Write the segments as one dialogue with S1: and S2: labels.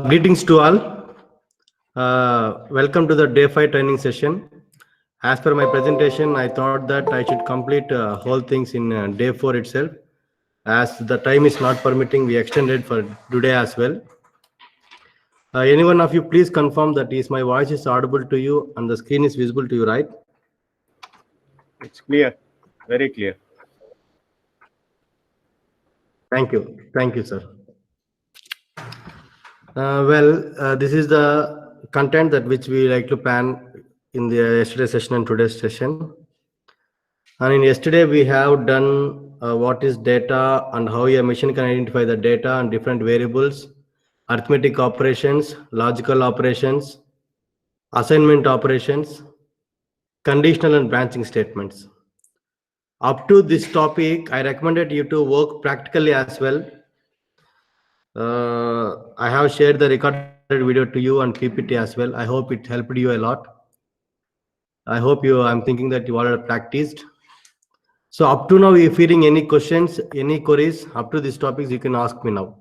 S1: Greetings to all. Welcome to the day 5 training session. As per my presentation, I thought that I should complete whole things in day 4 itself. As the time is not permitting, we extended for today as well. Any one of you please confirm that my voice is audible to you and the screen is visible to you, right?
S2: It's clear, very clear.
S1: Thank you, sir. This is the content that which we like to plan in the yesterday's session and today's session. And in yesterday we have done what is data and how a machine can identify the data and different variables, arithmetic operations, logical operations, assignment operations, conditional and branching statements. Up to this topic, I recommended you to work practically as well. I have shared the recorded video to you and PPT as well. I hope it helped you a lot. I'm thinking that you all are practiced. So up to now, if you're feeling any questions, any queries up to these topics, you can ask me now,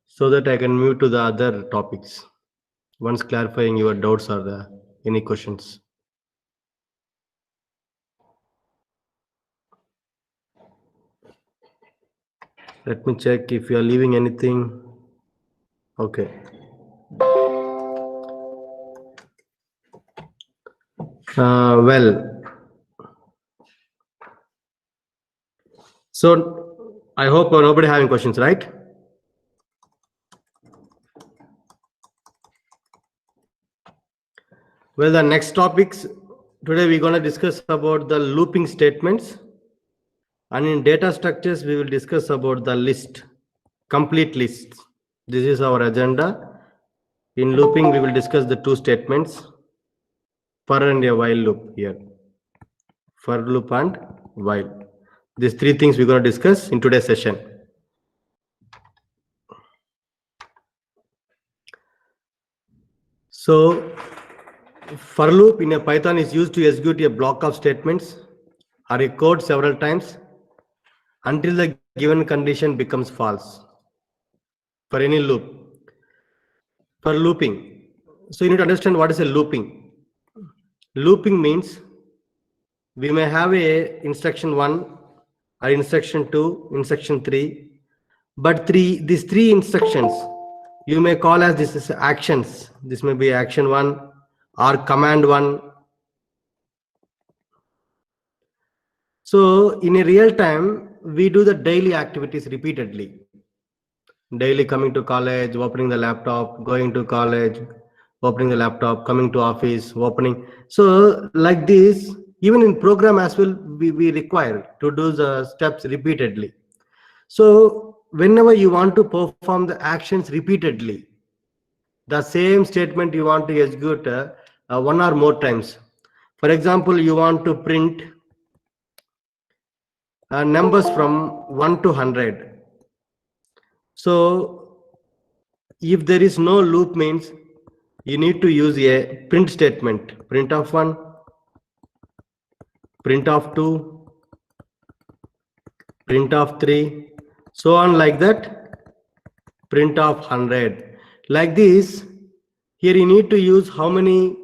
S1: so that I can move to the other topics once clarifying your doubts or any questions. Let me check if you are leaving anything. Okay. So I hope nobody having questions, right? Well, the next topics today we're going to discuss about the looping statements, and in data structures we will discuss about the list, complete lists. This is our agenda. In looping we will discuss the two statements, for and a while loop here, for loop and while. These three things we're going to discuss in today's session. So for loop in a Python is used to execute a block of statements or a code several times until the given condition becomes false. For any loop, for looping, so you need to understand what is a looping. Looping means we may have a instruction 1 or instruction 2, instruction 3, but these three instructions you may call as this is actions. This may be action 1 or command 1. So in a real time, we do the daily activities repeatedly. Daily coming to college, opening the laptop, going to college, opening the laptop, coming to office, opening. So like this, even in program as well, we require to do the steps repeatedly. So whenever you want to perform the actions repeatedly, the same statement you want to execute one or more times. For example, you want to print numbers from 1 to 100. So if there is no loop, means you need to use a print statement, print of 1, print of 2, print of 3, so on like that, print of 100. Like this, here you need to use how many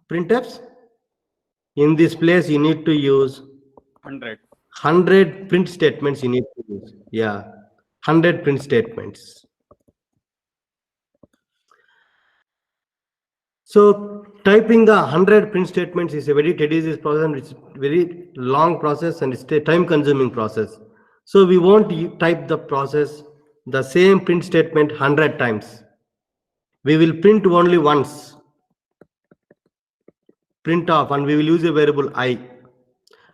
S1: printfs? In this place you need to use 100 print statements you need to use. Yeah, 100 print statements. So typing the 100 print statements is a very tedious process, and it's very long process, and it's a time consuming process. So we won't type the process, the same print statement 100 times. We will print only once, print off, and we will use a variable I,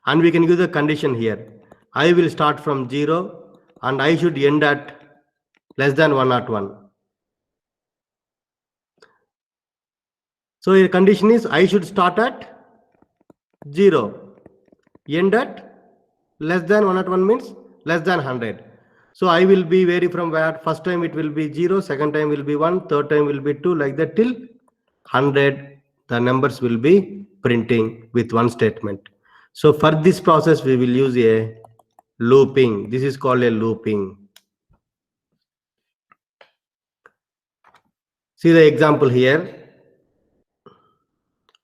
S1: and we can use a condition here. I will start from 0 and I should end at less than 101. So the condition is I should start at 0, end at less than 101 means less than 100. So I will be vary from where first time it will be 0, second time will be 1, third time will be 2, like that till 100 the numbers will be printing with one statement. So for this process we will use a looping. This is called a looping. See the example here.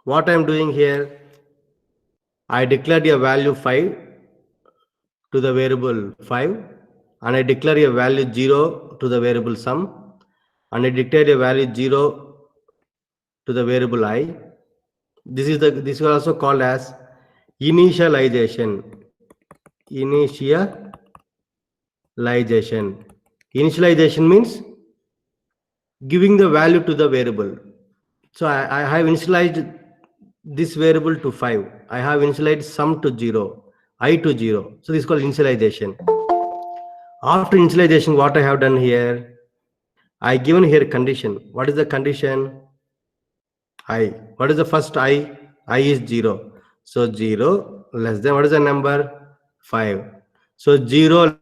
S1: What I am doing here, I declared a value 5 to the variable 5, and I declare a value 0 to the variable sum, and I declare a value 0 to the variable I. This is also called as initialization. Initialization means giving the value to the variable. So I have initialized this variable to 5. I have initialized sum to 0, I to 0. So this is called initialization. After initialization, what I have done here, I given here condition. What is the condition? I. What is the first I? I is 0. So 0 less than, what is the number? 5. So 0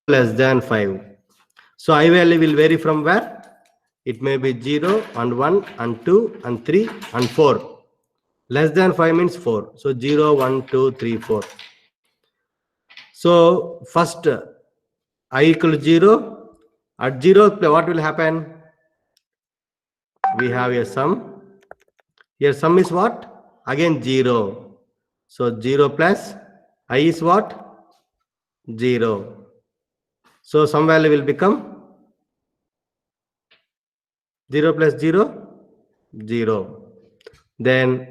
S1: less than 5. So I value will vary from where? It may be 0 and 1 and 2 and 3 and 4. Less than 5 means 4. So 0, 1, 2, 3, 4. So first I equal 0. At 0, what will happen? We have a sum. Here sum is what? Again 0. So 0 plus I is what? 0. So sum value will become 0 plus 0, 0. Then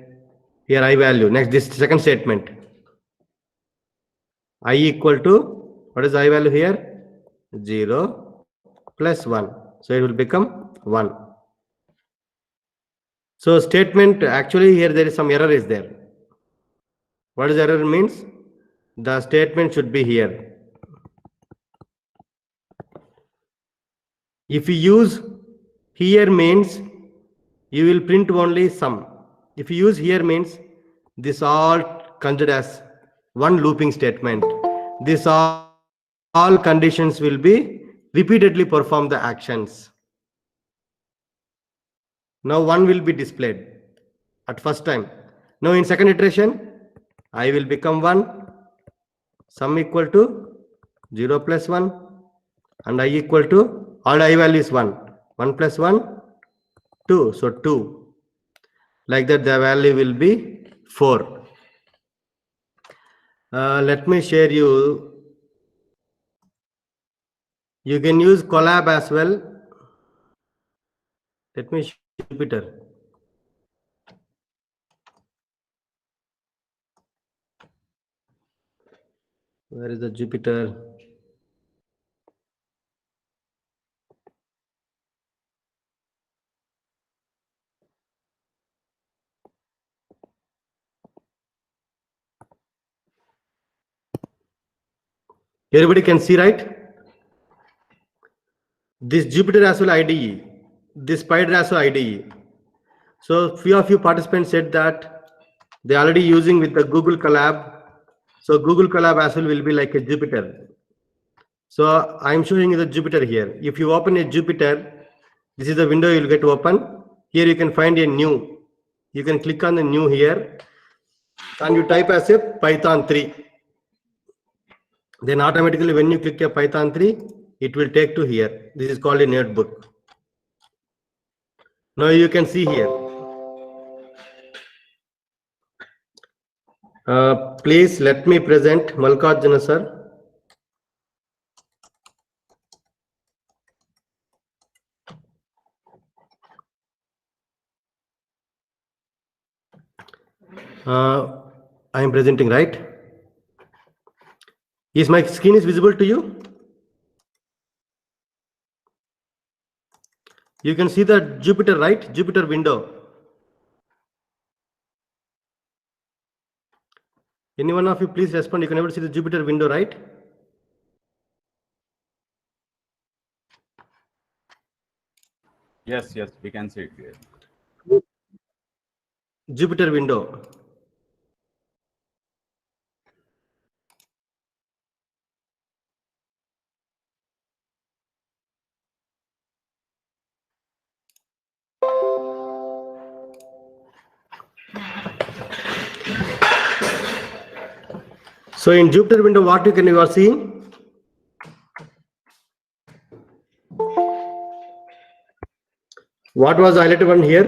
S1: here I value. Next, this second statement. I equal to, what is I value here? 0 plus 1. So it will become 1. So statement, actually here there is some error is there. What is error means? The statement should be here. If you use here means you will print only sum. If you use here means this all considered as one looping statement. This all conditions will be repeatedly perform the actions. Now one will be displayed at first time. Now in second iteration, I will become 1, sum equal to 0 plus 1, and I equal to, all I value is 1. 1 plus 1, 2. So 2. Like that the value will be 4. Let me share you. You can use Colab as well. Let me show Jupyter. Where is the Jupyter? Everybody can see, right? This Jupyter as well IDE, this Spider as well IDE. So few of you participants said that they already using with the Google Colab. So Google Colab as well will be like a Jupyter. So I'm showing you the Jupyter here. If you open a Jupyter, this is the window you'll get open. Here you can find a new. You can click on the new here and you type as a Python 3. Then automatically when you click a Python 3, it will take to here. This is called a notebook. Now you can see here. Please let me present Mallikarjuna sir. I am presenting, right? Is my screen is visible to you? You can see the Jupyter, right? Jupyter window. Any one of you please respond. You can able to see the Jupyter window, right?
S3: Yes, we can see it here.
S1: Jupyter window. So in Jupyter window, what you are seeing? What was highlighted one here?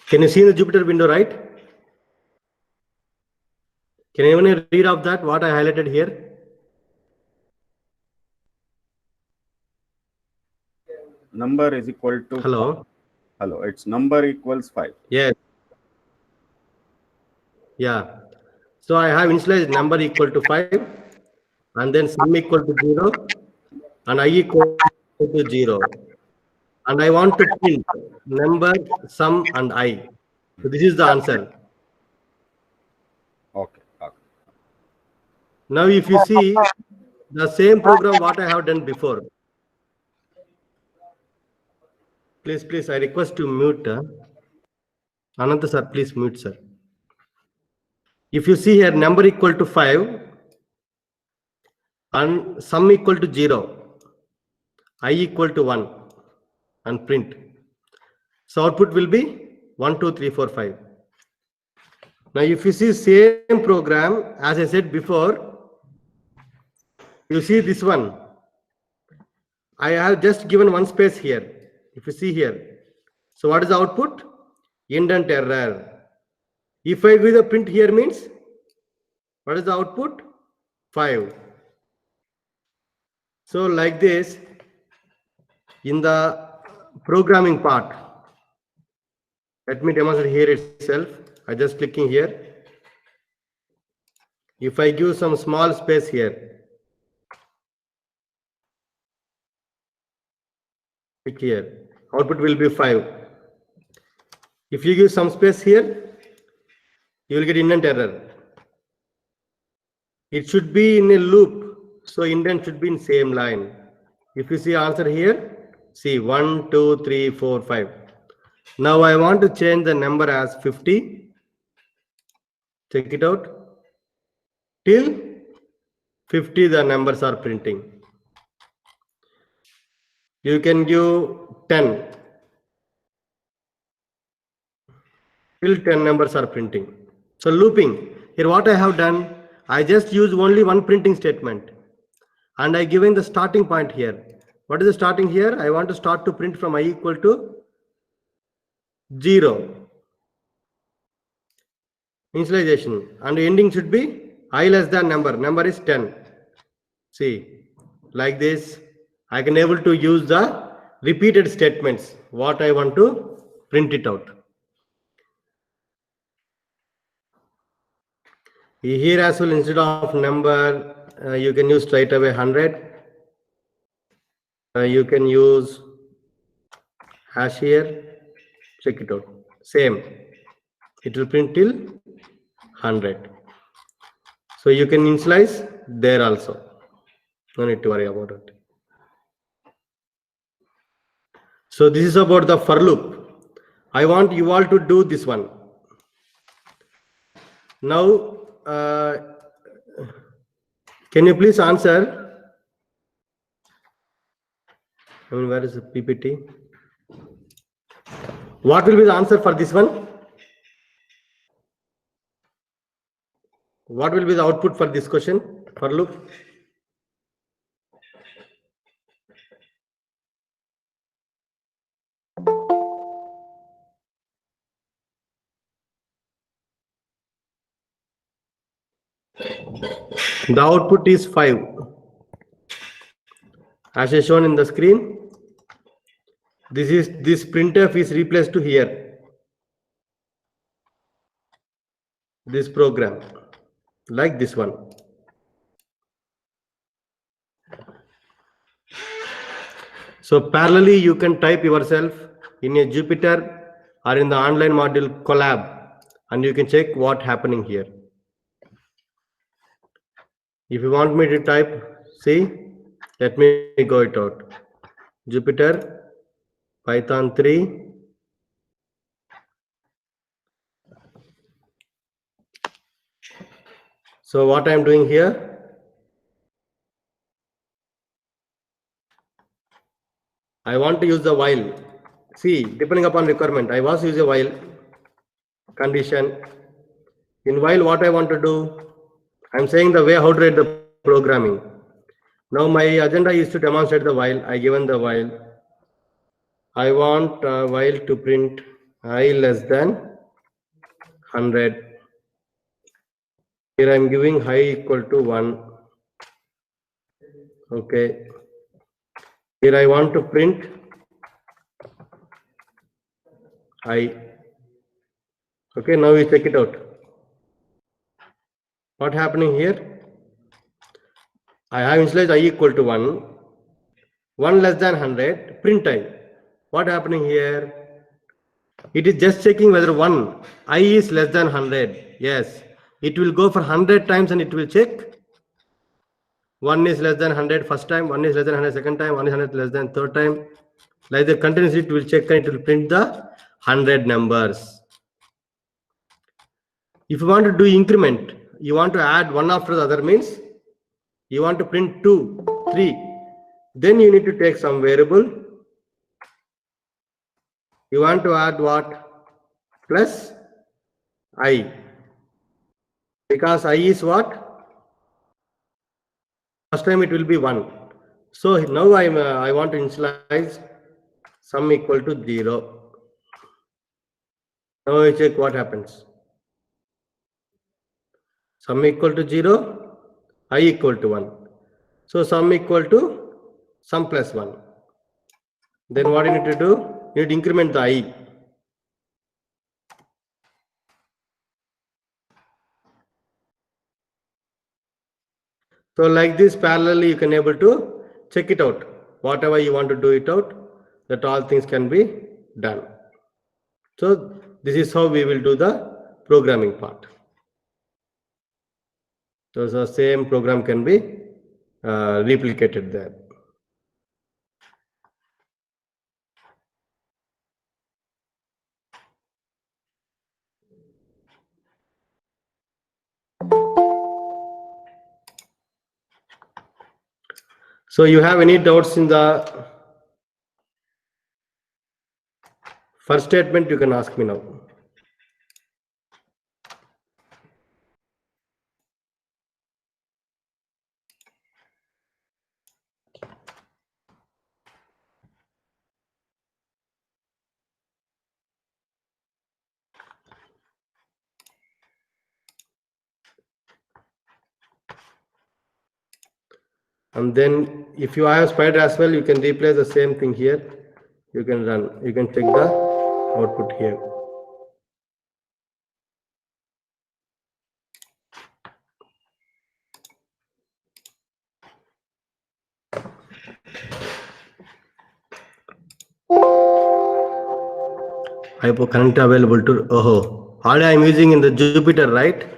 S1: Can you see in the Jupyter window, right? Can anyone read of that, what I highlighted here?
S2: Number is equal to
S1: Hello.
S2: Hello, it's number equals 5.
S1: Yes. Yeah. So I have initialized number equal to 5, and then sum equal to 0, and I equal to 0. And I want to print number, sum, and I. So this is the answer.
S2: Okay. Okay.
S1: Now if you see the same program what I have done before. Please, I request to mute. Ananta sir, please mute sir. If you see here number equal to 5 and sum equal to 0, I equal to 1 and print. So output will be 1, 2, 3, 4, 5. Now if you see same program as I said before, you see this one. I have just given one space here. If you see here. So what is the output? Indent error. If I give the print here means, what is the output? 5. So like this, in the programming part, let me demonstrate here itself. I just clicking here. If I give some small space here, click here, output will be 5. If you give some space here, you will get indent error. It should be in a loop, so indent should be in same line. If you see answer here, see 1, 2, 3, 4, 5. Now I want to change the number as 50. Check it out. Till 50 the numbers are printing. You can give 10. Till 10 numbers are printing. So looping. Here what I have done, I just use only one printing statement. And I given the starting point here. What is the starting here? I want to start to print from I equal to 0. Initialization. And the ending should be I less than number. Number is 10. See, like this, I can able to use the repeated statements. What I want to print it out. Here as well, instead of number, you can use straight away 100. You can use hash here. Check it out. Same. It will print till 100. So you can initialize there also. No need to worry about it. So this is about the for loop. I want you all to do this one. Now, can you please answer? I mean, where is the PPT? What will be the answer for this one? What will be the output for this question, for loop? The output is 5. As is shown in the screen, this printf is replaced to here. This program, like this one. So parallelly, you can type yourself in a Jupyter or in the online module Colab, and you can check what happening here. If you want me to type, see, let me go it out. Jupyter, Python 3. So what I am doing here, I want to use the while. See, depending upon requirement, I was use a while condition. In while, what I want to do, I'm saying the way how to write the programming. Now my agenda is to demonstrate the while. I given the while. I want while to print I less than 100. Here I'm giving I equal to 1. Okay. Here I want to print I. Okay, now we check it out. What happening here? I have initialized I equal to 1. 1 less than 100, print I. What happening here? It is just checking whether 1 I is less than 100. Yes. It will go for 100 times and it will check. 1 is less than 100 first time, 1 is less than 100 second time, 1 is 100 less than third time. Like the continuously it will check and it will print the 100 numbers. If you want to do increment, you want to add one after the other means you want to print 2, 3. Then you need to take some variable. You want to add what? Plus I. Because I is what? First time it will be 1. So now I want to initialize sum equal to 0. Now I check what happens. Sum equal to 0, I equal to 1. So sum equal to sum plus 1. Then what you need to do? You need to increment the I. So like this parallelly you can able to check it out. Whatever you want to do it out, that all things can be done. So this is how we will do the programming part. So the same program can be replicated there. So you have any doubts in the first statement, you can ask me now. And then if you have spider as well, you can replace the same thing here. You can run, you can check the output here. Hypo current available to already I'm using in the Jupyter, right?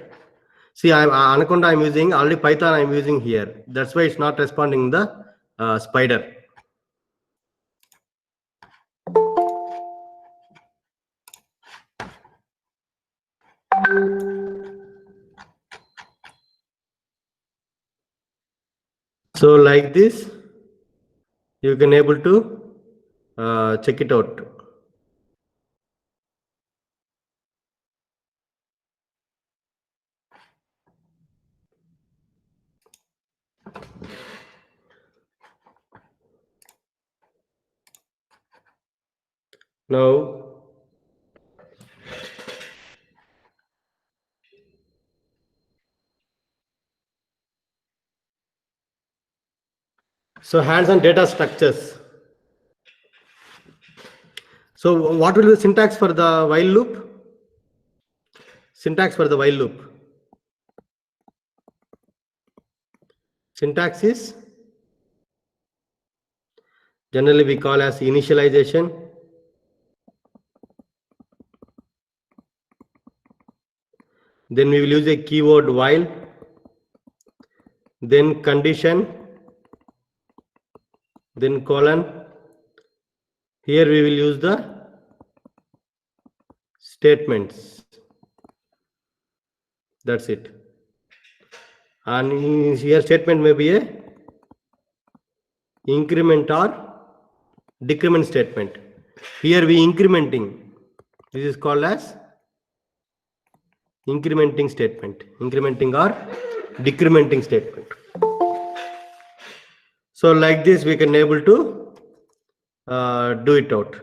S1: See, Anaconda I'm using, already Python I'm using here. That's why it's not responding the spider. So like this, you can able to check it out. Now, so hands-on data structures. So what will be the syntax for the while loop? Syntax for the while loop. Syntax is generally we call as initialization. Then we will use a keyword while. Then condition. Then colon. Here we will use the statements. That's it. And here statement may be a increment or decrement statement. Here we incrementing. This is called as incrementing statement. Incrementing or decrementing statement. So like this, we can able to do it out.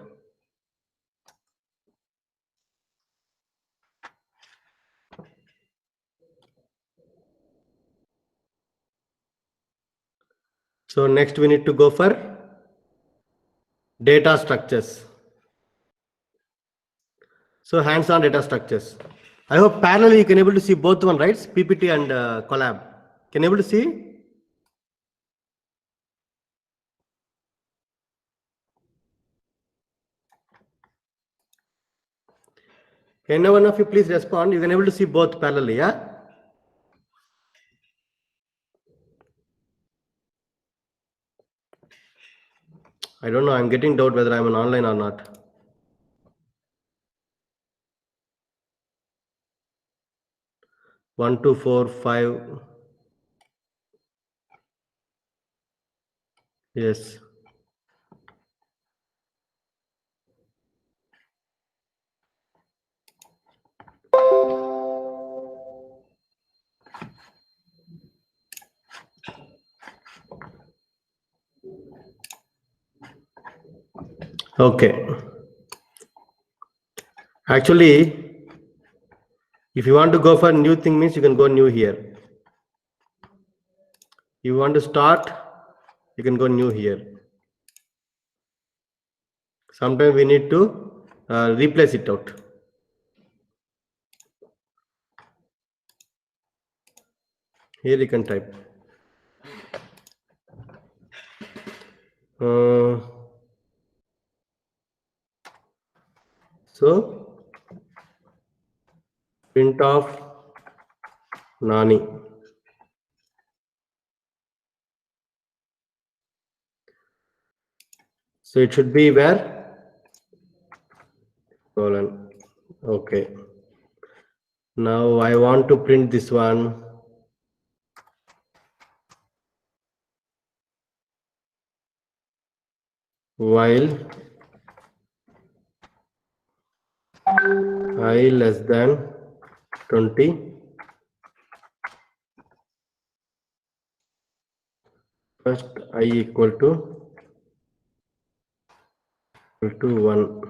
S1: So next we need to go for data structures. So hands-on data structures. I hope parallelly you can able to see both one, right? PPT and collab. Can you able to see? Can one of you please respond? You can able to see both parallelly, yeah? I don't know. I'm getting doubt whether I'm on online or not. One, two, four, five. Yes. Okay. Actually, if you want to go for new thing means you can go new here. You want to start, you can go new here. Sometimes we need to replace it out. Here you can type. So print of Nani. So it should be where? Colon. Okay. Now I want to print this one. While I less than 20. First I equal to 1.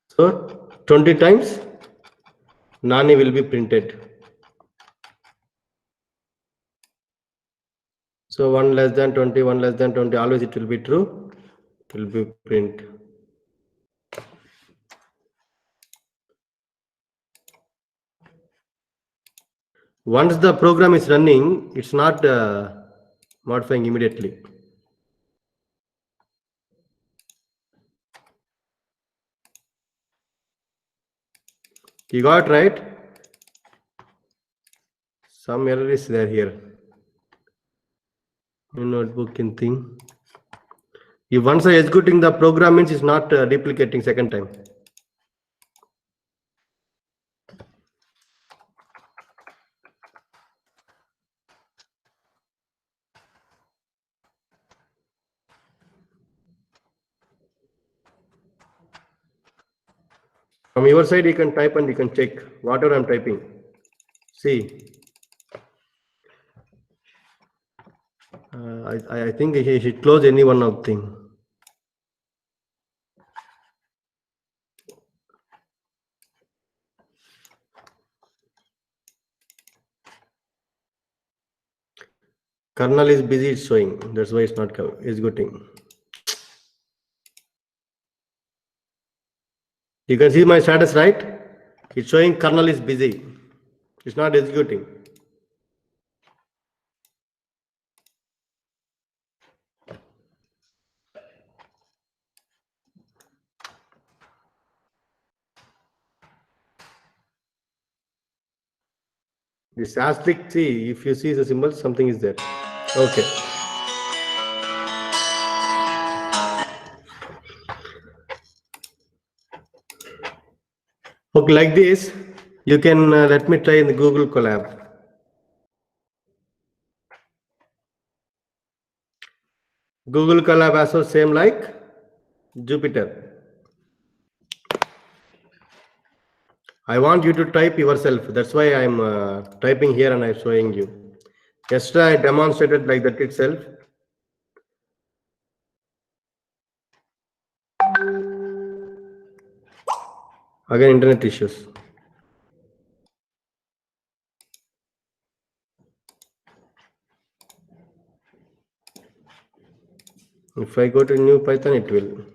S1: So 20 times Nani will be printed. So 1 less than 20, 1 less than 20, always it will be true. It will be print. Once the program is running, it's not modifying immediately. You got it right? Some error is there here. In notebook in thing. If once I executing the program means it's not duplicating second time. From your side, you can type and you can check whatever I'm typing. See, I think he should close any one of thing. Kernel is busy, it's showing. That's why it's not executing. You can see my status, right? It's showing kernel is busy. It's not executing. This asterisk, see, if you see the symbol, something is there. Okay. Okay, like this, you can let me try in the Google Colab. Google Colab also same like Jupyter. I want you to type yourself. That's why I'm typing here and I'm showing you. Yesterday I demonstrated like that itself. Again, internet issues. If I go to new Python, it will.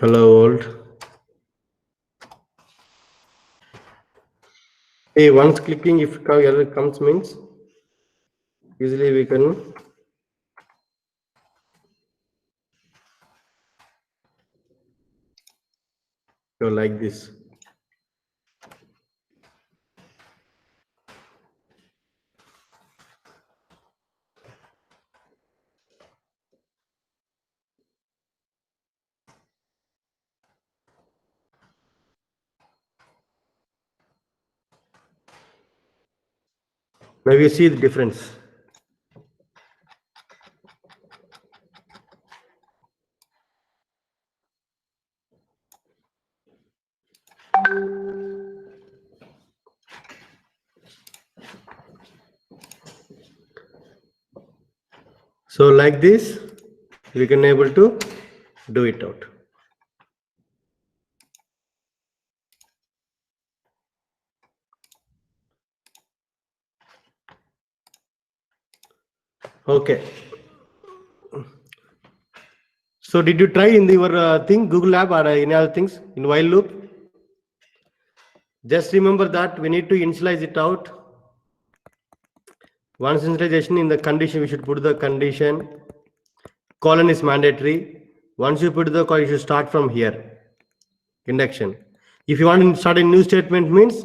S1: Hello, world. Hey, once clicking, if error comes means easily we can go like this. Now you see the difference. So like this, we can able to do it out. Okay. So did you try in your thing, Google Lab or any other things in while loop? Just remember that we need to initialize it out. Once initialization in the condition, we should put the condition. Colon is mandatory. Once you put the colon, you should start from here. Induction. If you want to start a new statement means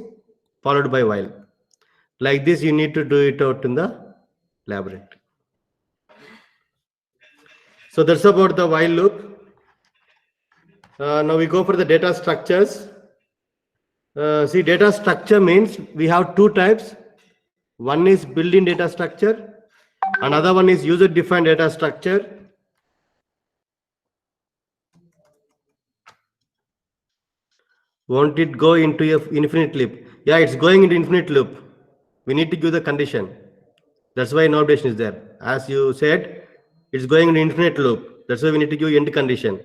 S1: followed by while. Like this, you need to do it out in the laboratory. So that's about the while loop. Now we go for the data structures. See, data structure means we have two types. One is built-in data structure. Another one is user-defined data structure. Won't it go into a infinite loop? Yeah, it's going into infinite loop. We need to give the condition. That's why no updation is there. As you said, it's going into infinite loop. That's why we need to give end condition.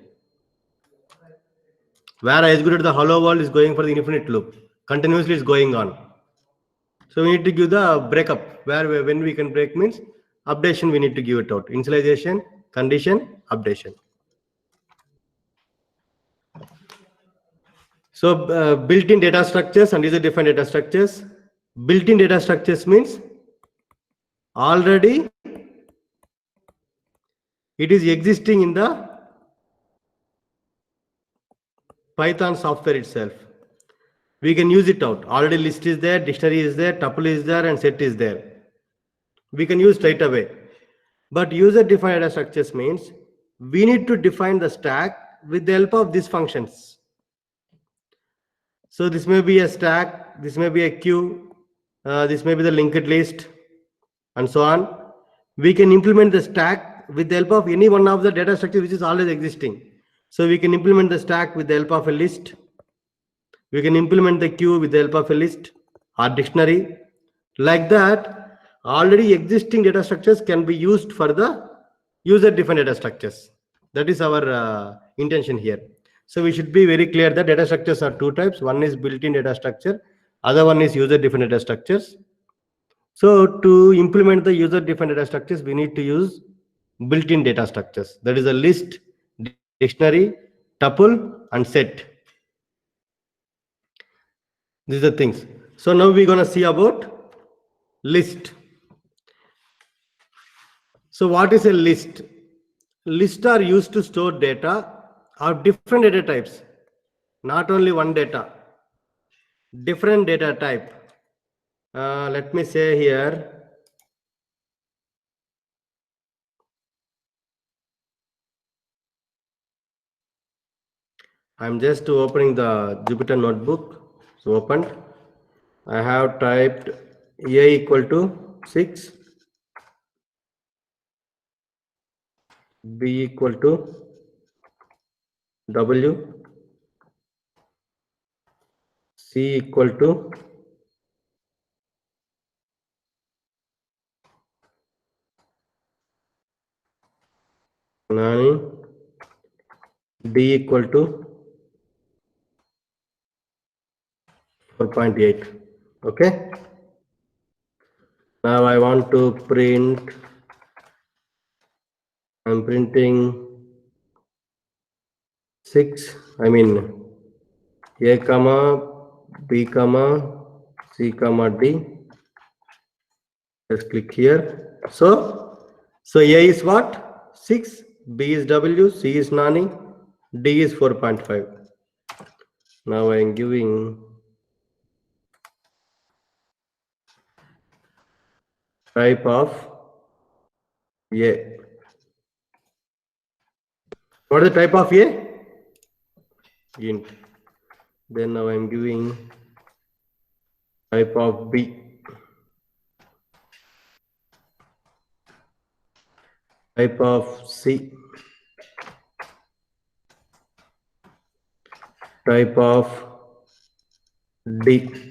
S1: Where I executed the hello world is going for the infinite loop. Continuously is going on. So we need to give the breakup. When we can break means updation we need to give it out. Initialization, condition, updation. So built-in data structures and user-defined data structures. Built-in data structures means already it is existing in the Python software itself. We can use it out. Already list is there, dictionary is there, tuple is there, and set is there. We can use straight away. But user-defined data structures means we need to define the stack with the help of these functions. So this may be a stack, this may be a queue, this may be the linked list, and so on. We can implement the stack with the help of any one of the data structure which is always existing. So we can implement the stack with the help of a list. We can implement the queue with the help of a list or dictionary. Like that, already existing data structures can be used for the user-defined data structures. That is our intention here. So we should be very clear that data structures are two types. One is built-in data structure. Other one is user-defined data structures. So to implement the user-defined data structures, we need to use built-in data structures. That is a list, dictionary, tuple, and set. These are the things. So now we're going to see about list. So what is a list? Lists are used to store data are different data types, not only one data, different data type. Let me say here, I'm just opening the Jupyter notebook. So opened. I have typed A equal to 6, B equal to W, C equal to Nani, D equal to 4.8. Okay. Now I want to print. I'm printing 6. I mean A comma B comma C comma D. Just click here. So A is what? 6. B is W. C is Nani. D is 4.5. Now I am giving type of A. What is the type of A? Int. Then now I am giving type of B. Type of C. Type of D.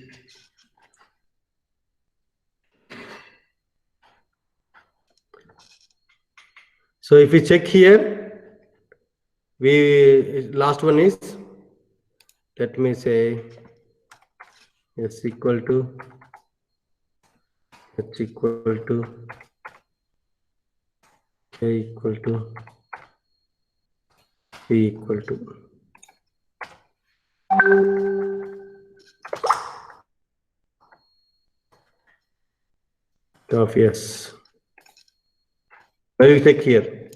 S1: So if we check here, last one is, let me say S equal to H equal to K equal to P equal to. Of yes. Now you check here.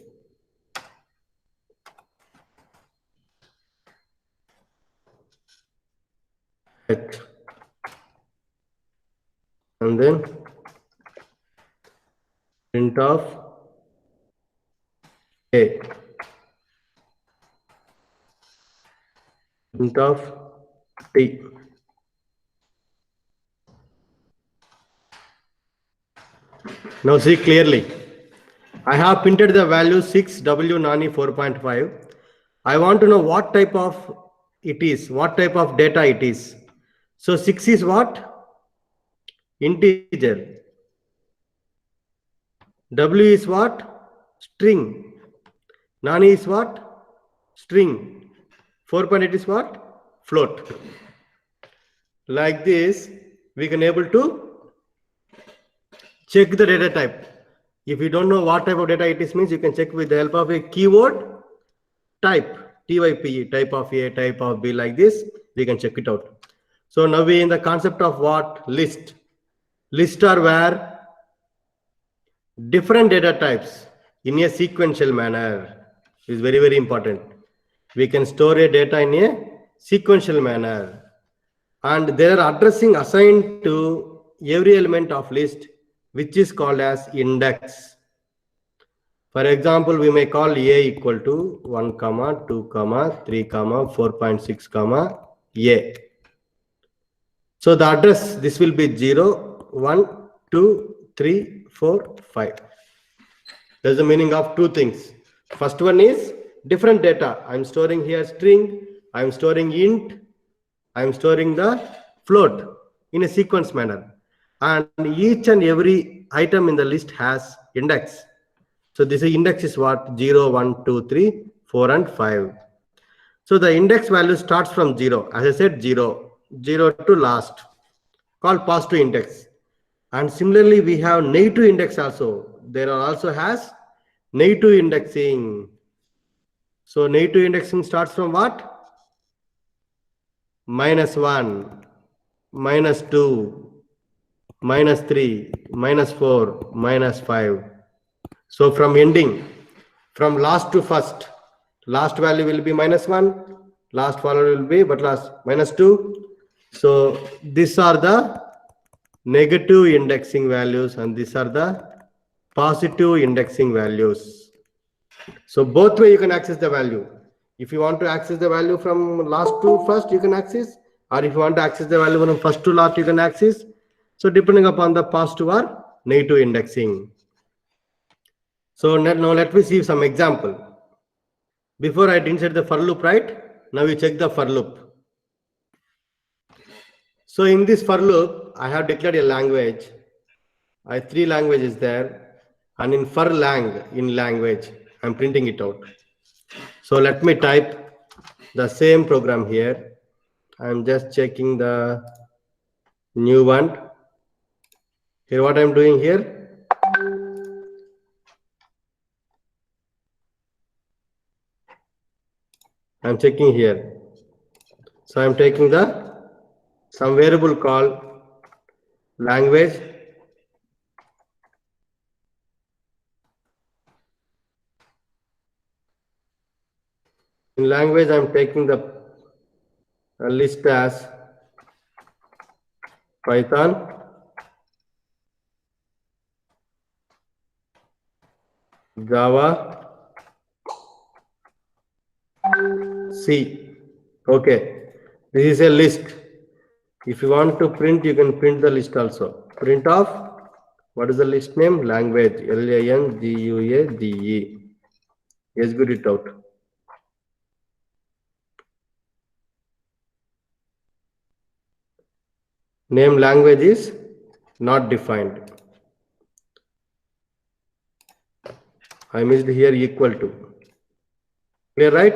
S1: H. And then print of A. Print of T. Now see clearly. I have printed the value 6 W Nani 4.5. I want to know what type of it is, what type of data it is. So 6 is what? Integer. W is what? String. Nani is what? String. 4.8 is what? Float. Like this, we can able to check the data type. If you don't know what type of data it is, means you can check with the help of a keyword type, TYPE, type of A, type of B, like this, we can check it out. So now we in the concept of what? List. List are where different data types in a sequential manner is very, very important. We can store a data in a sequential manner. And there are addressing assigned to every element of list, which is called as index. For example, we may call A equal to 1, 2, 3, 4.6, A. So the address, this will be 0, 1, 2, 3, 4, 5. There's the meaning of two things. First one is different data. I'm storing here string, I'm storing int, I'm storing the float in a sequence manner. And each and every item in the list has index. So this index is what? 0, 1, 2, 3, 4, and 5. So the index value starts from 0. As I said, 0 to last, called positive index. And similarly, we have negative index also. There are also has negative indexing. So negative indexing starts from what? -1, -2, -3, -4, -5. So from ending, from last to first, last value will be -1, last value will be but last -2. So these are the negative indexing values and these are the positive indexing values. So both way you can access the value. If you want to access the value from last to first, you can access, or if you want to access the value from first to last, you can access. So depending upon the positive or negative indexing. So now let me see some example. Before I insert the for loop, right? Now we check the for loop. So in this for loop, I have declared a language. I have 3 languages there, and in for lang in language, I'm printing it out. So let me type the same program here. I'm just checking the new one. Here, what I'm doing here. I'm checking here. So I'm taking some variable called language. In language, I'm taking the list as Python, Java, C. Okay, this is a list. If you want to print, you can print the list also. Print of, what is the list name? Language, Language. Execute it out. Name language is not defined. I missed here equal to. Clear, right?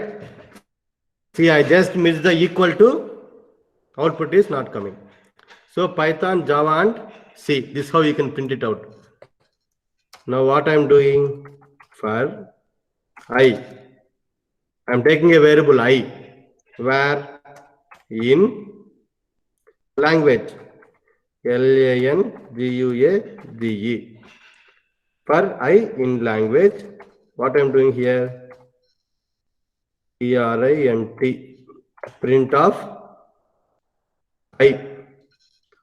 S1: See, I just missed the equal to. Output is not coming. So Python, Java, and C. This is how you can print it out. Now what I'm doing for I. I'm taking a variable I, where in language, Language. For I in language, what I'm doing here, print, print of I.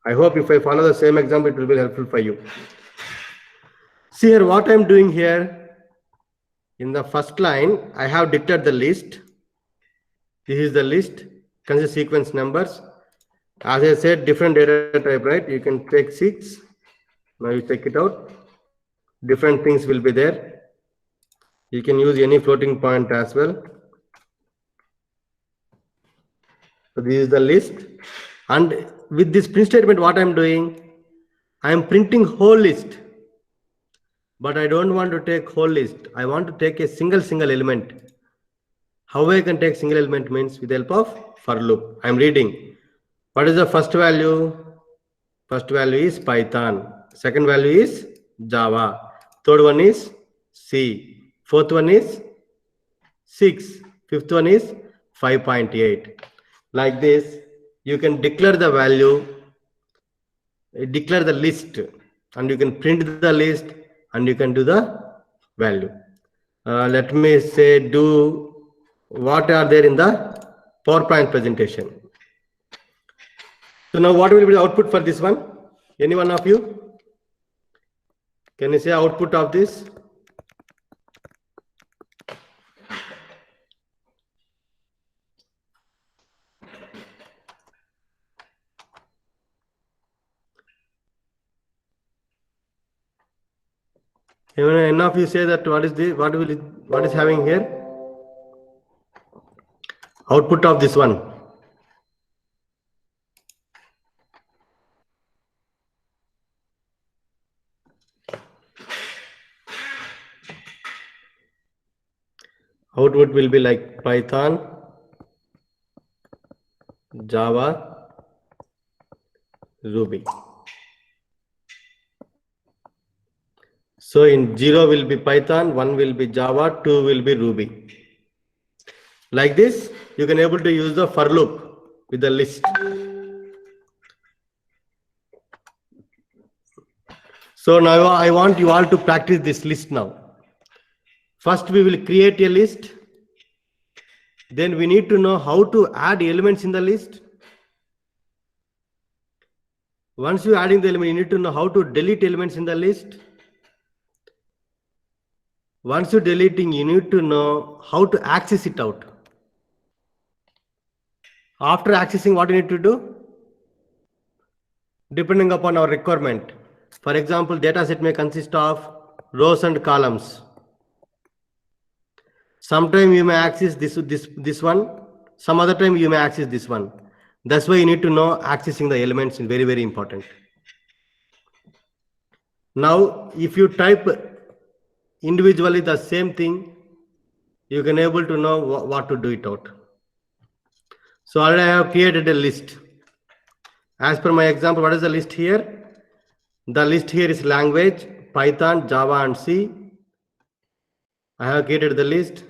S1: I hope if I follow the same example, it will be helpful for you. See here, what I'm doing here, in the first line, I have declared the list. This is the list, consider sequence numbers. As I said, different data type, right? You can take 6. Now you check it out. Different things will be there. You can use any floating point as well. So this is the list. And with this print statement, what I'm doing, I'm printing whole list. But I don't want to take whole list. I want to take a single element. How I can take single element means with the help of for loop. I'm reading. What is the first value? First value is Python. Second value is Java. Third one is C. Fourth one is 6. Fifth one is 5.8. Like this, you can declare the value, declare the list, and you can print the list, and you can do the value. Let me say do what are there in the PowerPoint presentation. So now what will be the output for this one? Any one of you? Can you say output of this? Any of you say that what is this? What is having here? Output of this one. Output will be like Python, Java, Ruby. So in 0 will be Python, 1 will be Java, 2 will be Ruby. Like this, you can able to use the for loop with the list. So now I want you all to practice this list now. First, we will create a list. Then we need to know how to add elements in the list. Once you adding the element, you need to know how to delete elements in the list. Once you deleting, you need to know how to access it out. After accessing, what you need to do? Depending upon our requirement. For example, data set may consist of rows and columns. Sometime you may access this one. Some other time you may access this one. That's why you need to know accessing the elements is very, very important. Now, if you type individually the same thing, you can able to know what to do it out. So already I have created a list. As per my example, what is the list here? The list here is language, Python, Java, and C. I have created the list.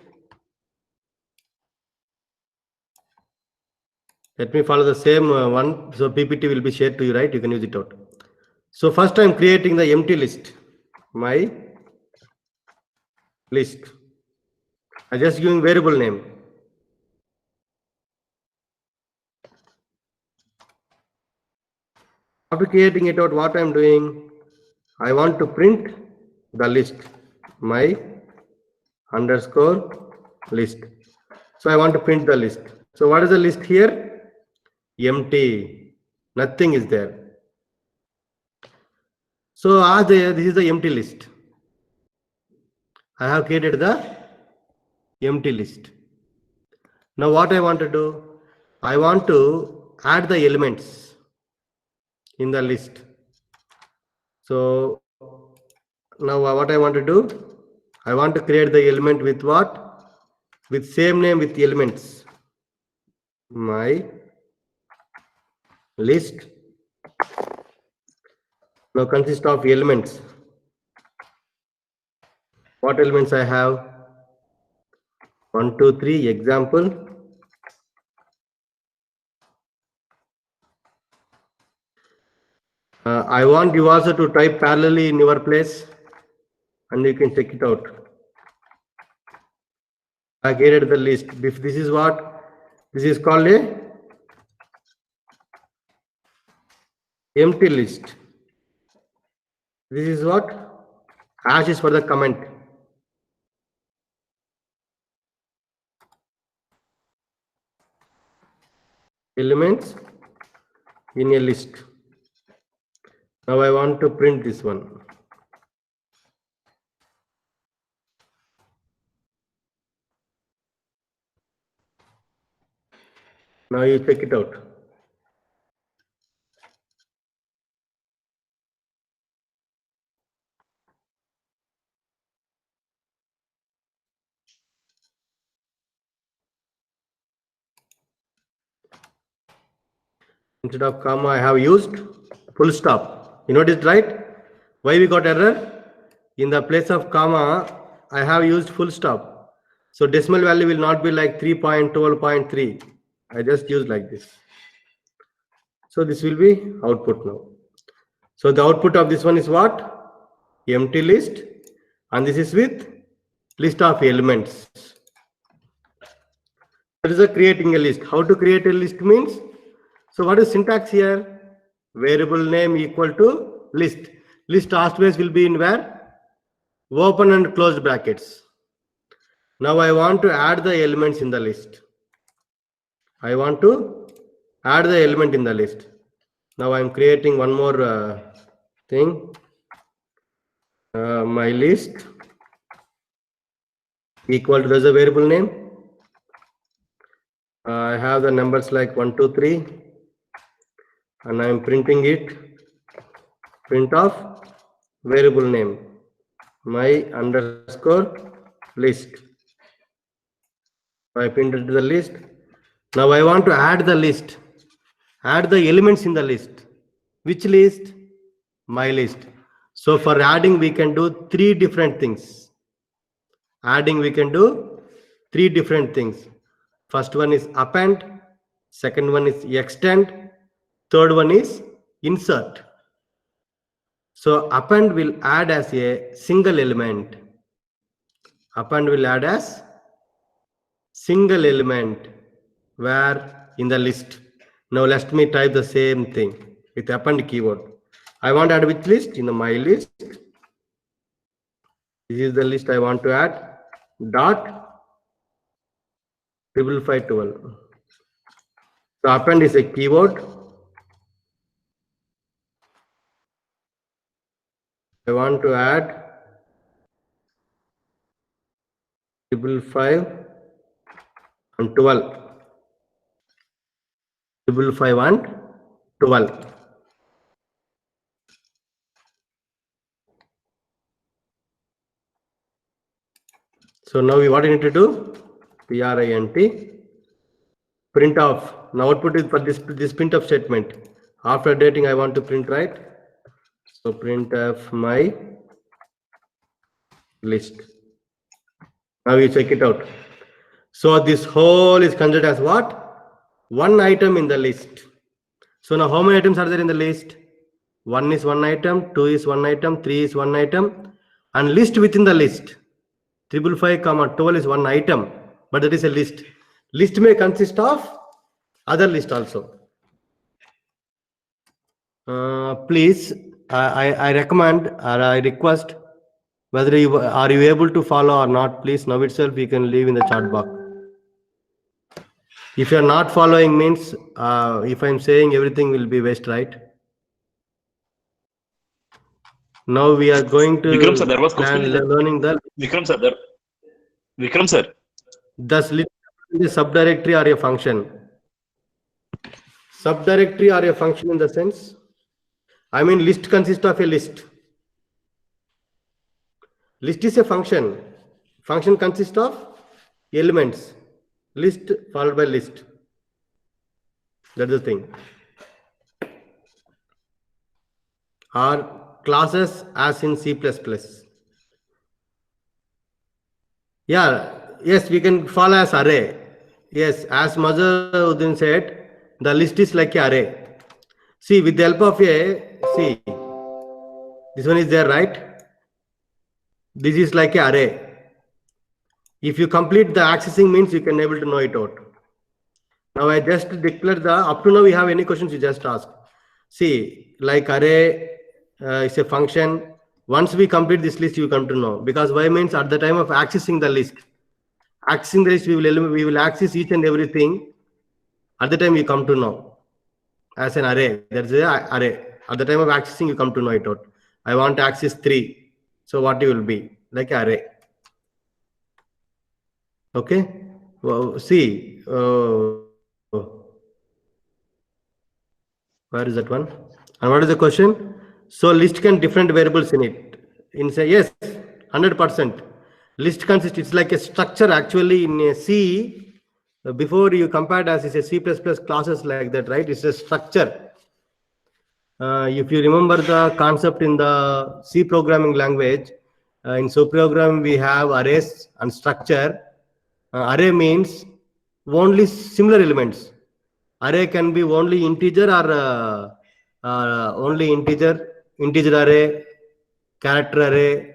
S1: Let me follow the same one. So PPT will be shared to you, right? You can use it out. So first I'm creating the empty list. My list. I just giving variable name. After creating it out, what I'm doing, I want to print the list, my underscore list. So I want to print the list. So what is the list here? Empty. Nothing is there. So this is the empty list. I have created the empty list. Now what I want to do? I want to add the elements in the list. So now what I want to do? I want to create the element with what? With same name with elements. My list now consists of elements. What elements I have? 1, 2, 3. Example. I want you also to type parallelly in your place and you can check it out. I created the list. If this is what? This is called a empty list. This is what? Hash is for the comment. Elements in a list. Now I want to print this one. Now you check it out. Instead of comma, I have used full stop. You noticed, right? Why we got error? In the place of comma, I have used full stop. So decimal value will not be like 3.12.3. I just used like this. So this will be output now. So the output of this one is what? Empty list. And this is with list of elements. That is a creating a list. How to create a list means? So what is syntax here? Variable name equal to list. List always will be in where? Open and closed brackets. Now I want to add the elements in the list. I want to add the element in the list. Now I am creating one more thing. My list equal to, there's a variable name. I have the numbers like 1, 2, 3. And I am printing it. Print of variable name. My underscore list. I printed the list. Now I want to add the list. Add the elements in the list. Which list? My list. So for adding, we can do 3 different things. Adding, we can do 3 different things. First one is append. Second one is extend. Third one is insert. So append will add as a single element. Append will add as single element where in the list. Now let me type the same thing with append keyword. I want to add which list? In the my list. This is the list I want to add. Dot 55512. So append is a keyword. I want to add 555 and 12. 555 and 12. So now what you need to do? print print off. Now output is for this printf statement. After dating, I want to print, right? So printf my list. Now you check it out. So this whole is considered as what? One item in the list. So now how many items are there in the list? 1 is one item, 2 is one item, 3 is one item, and list within the list. 555, 12 is one item, but that is a list. List may consist of other list also. Please, I recommend or I request, whether you are you able to follow or not, please now itself you can leave in the chat box. If you are not following means, if I'm saying everything will be waste, right? Now we are going to
S3: Vikram sir, there was question
S1: learning the
S3: Vikram sir, Vikram sir.
S1: Thus list is a subdirectory or a function. Subdirectory or a function in the sense, I mean list consists of a list. List is a function. Function consists of elements. List followed by list. That's the thing. Or classes as in C++. Yeah, yes, we can follow as array. Yes, as Mazharuddin said, the list is like an array. See, with the help of see, this one is there, right? This is like an array. If you complete the accessing means, you can able to know it out. Now I just declared up to now we have any questions you just ask. See, like array is a function. Once we complete this list, you come to know. Because why means at the time of accessing the list, we will access each and everything. At the time you come to know as an array. That's an array. At the time of accessing, you come to know it out. I want to access 3. So what it will be? Like an array. Okay. Well, see. Where is that one? And what is the question? So list can different variables in it. In say yes, 100%. List consists. It's like a structure actually in a C. Before you compared as is a C++ classes like that, right? It's a structure. If you remember the concept in the C programming language, in C programming we have arrays and structure. Array means only similar elements. Array can be only integer or only integer array, character array,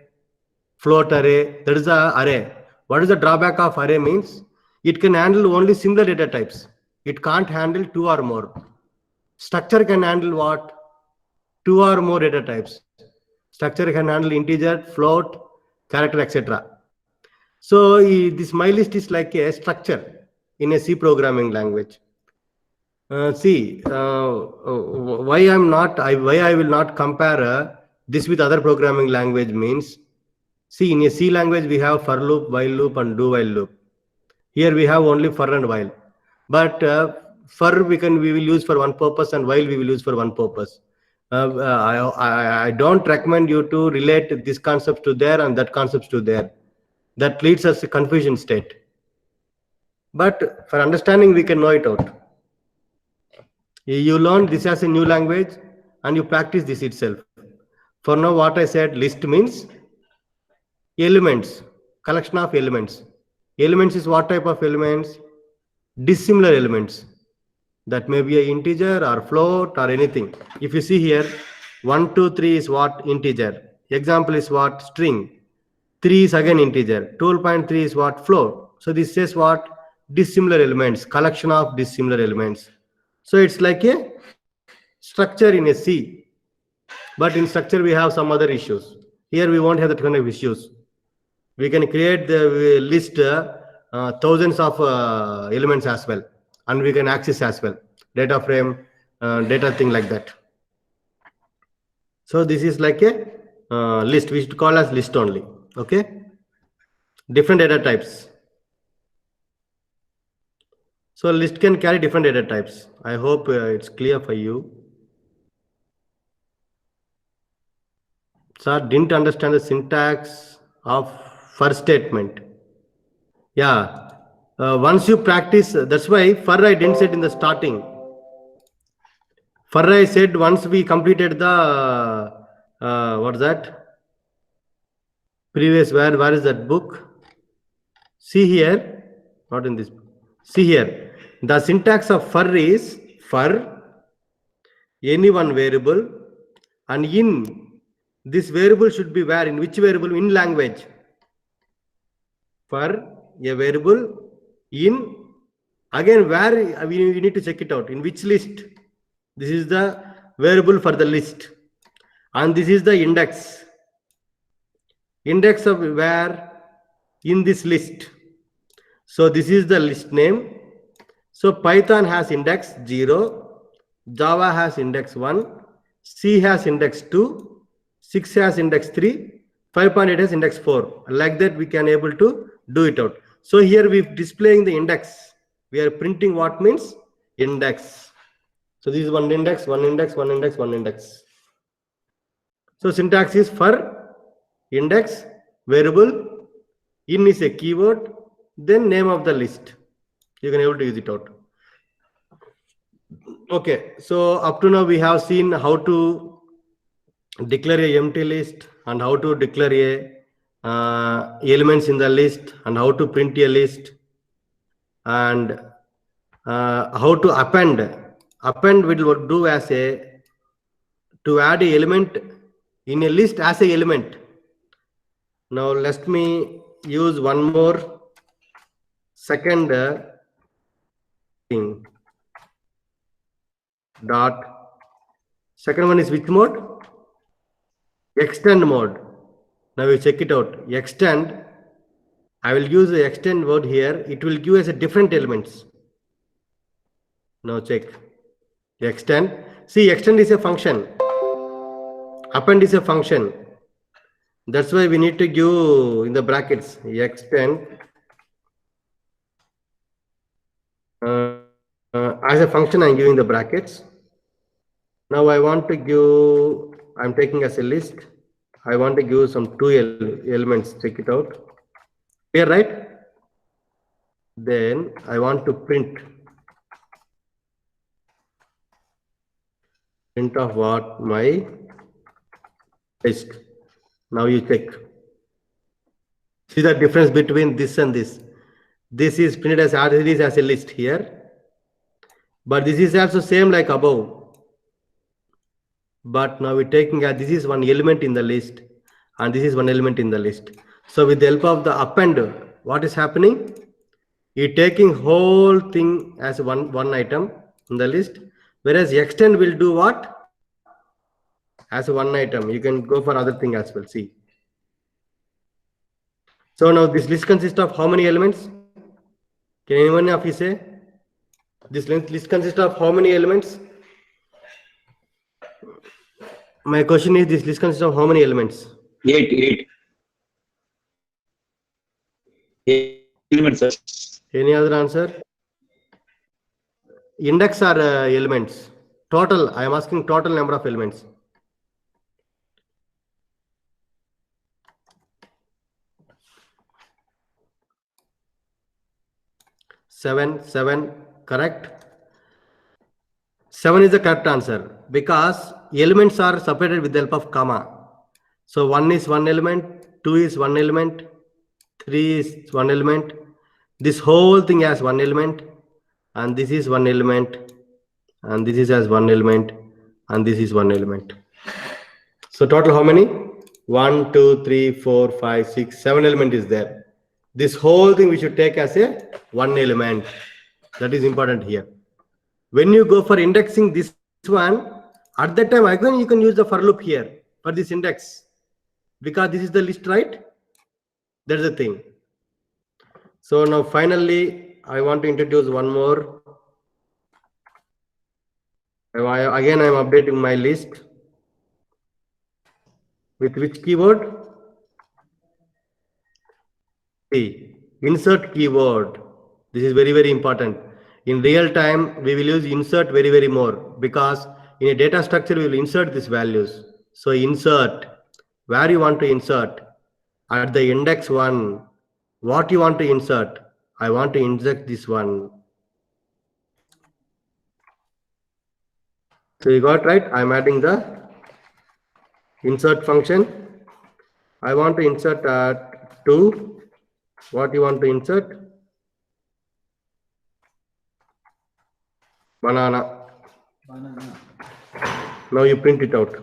S1: float array. That is the array. What is the drawback of array means? It can handle only similar data types. It can't handle 2 or more. Structure can handle what? 2 or more data types. Structure can handle integer, float, character, etc. So this my list is like a structure in a C programming language. Why I will not compare this with other programming language means, see, in a C language we have for loop, while loop, and do while loop. Here we have only for and while, but for we will use for one purpose and while we will use for one purpose. I don't recommend you to relate this concept to there and that concept to there. That leads us to confusion state. But for understanding, we can know it out. You learn this as a new language and you practice this itself. For now, what I said, list means elements, collection of elements. Elements is what type of elements? Dissimilar elements. That may be an integer or float or anything. If you see here, 1, 2, 3 is what? Integer. Example is what? String. 3 is again integer. 12.3 is what? Float. So this says what? dissimilar elements, collection of dissimilar elements. So it's like a structure in a C, but in structure we have some other issues. Here we won't have that kind of issues. We can create the list thousands of elements as well, and we can access as well, data frame, data thing like that. So this is like a list, we should call as list only. Okay, different data types. So list can carry different data types. I hope it's clear for you. Sir, didn't understand the syntax of for statement. Yeah, once you practice, that's why for I didn't say it in the starting. For I said once we completed the what's that? Previous, where is that book? See here, not in this book. See here, the syntax of for is for any one variable, and in this variable should be where, in which variable, in language. For a variable in, again where we need to check it out, in which list. This is the variable for the list, and this is the index. Index of where, in this list. So this is the list name. So Python has index 0, Java has index 1, C has index 2, 6 has index 3, 5.8 has index 4. Like that we can able to do it out. So here we are displaying the index. We are printing what means index. So this is one index, one index, one index, one index. So syntax is for index, variable, in is a keyword, then name of the list. You can able to use it out. Okay, so up to now we have seen how to declare a empty list and how to declare a elements in the list and how to print a list and how to append. Append will do as a, to add a element in a list as a element. Now let me use one more second thing. Dot. Second one is which mode? Extend mode. Now we check it out. Extend. I will use the extend word here. It will give us a different elements. Now check. Extend. See, extend is a function. Append is a function. That's why we need to give in the brackets. Extend. As a function, I'm giving the brackets. Now I want to give, I'm taking as a list. I want to give some two elements. Check it out. Here, right? Then I want to print. Print of what? My list. Now you check. See the difference between this and this. This is printed as a list here. But this is also same like above. But now we're taking this is one element in the list and this is one element in the list. So with the help of the append, what is happening? You're taking whole thing as one item in the list, whereas extend will do what? As one item. You can go for other thing as well. See. So now this list consists of how many elements? Can anyone of you say? This list consists of how many elements? My question is, this list consists of how many elements?
S3: 8 elements, sir.
S1: Any other answer? Index or elements? Total, I am asking total number of elements. Seven, correct? 7 is the correct answer because elements are separated with the help of comma. So 1 is one element, 2 is one element, 3 is one element. This whole thing has one element, and this is one element, and this is as one element, and this is one element. So total how many? 1, 2, 3, 4, 5, 6, 7 element is there. This whole thing we should take as a one element. That is important here. When you go for indexing this one, at that time again you can use the for loop here for this index, because this is the list, right? That's the thing. So now finally I want to introduce one more. Again I am updating my list with which keyword? See, insert keyword. This is very important. In real time we will use insert very more, because in a data structure we will insert these values. So insert, where you want to insert, at the index 1, what you want to insert. I want to insert this one. So you got right. I'm adding the insert function. I want to insert at 2. What you want to insert? Banana. Now you print it out.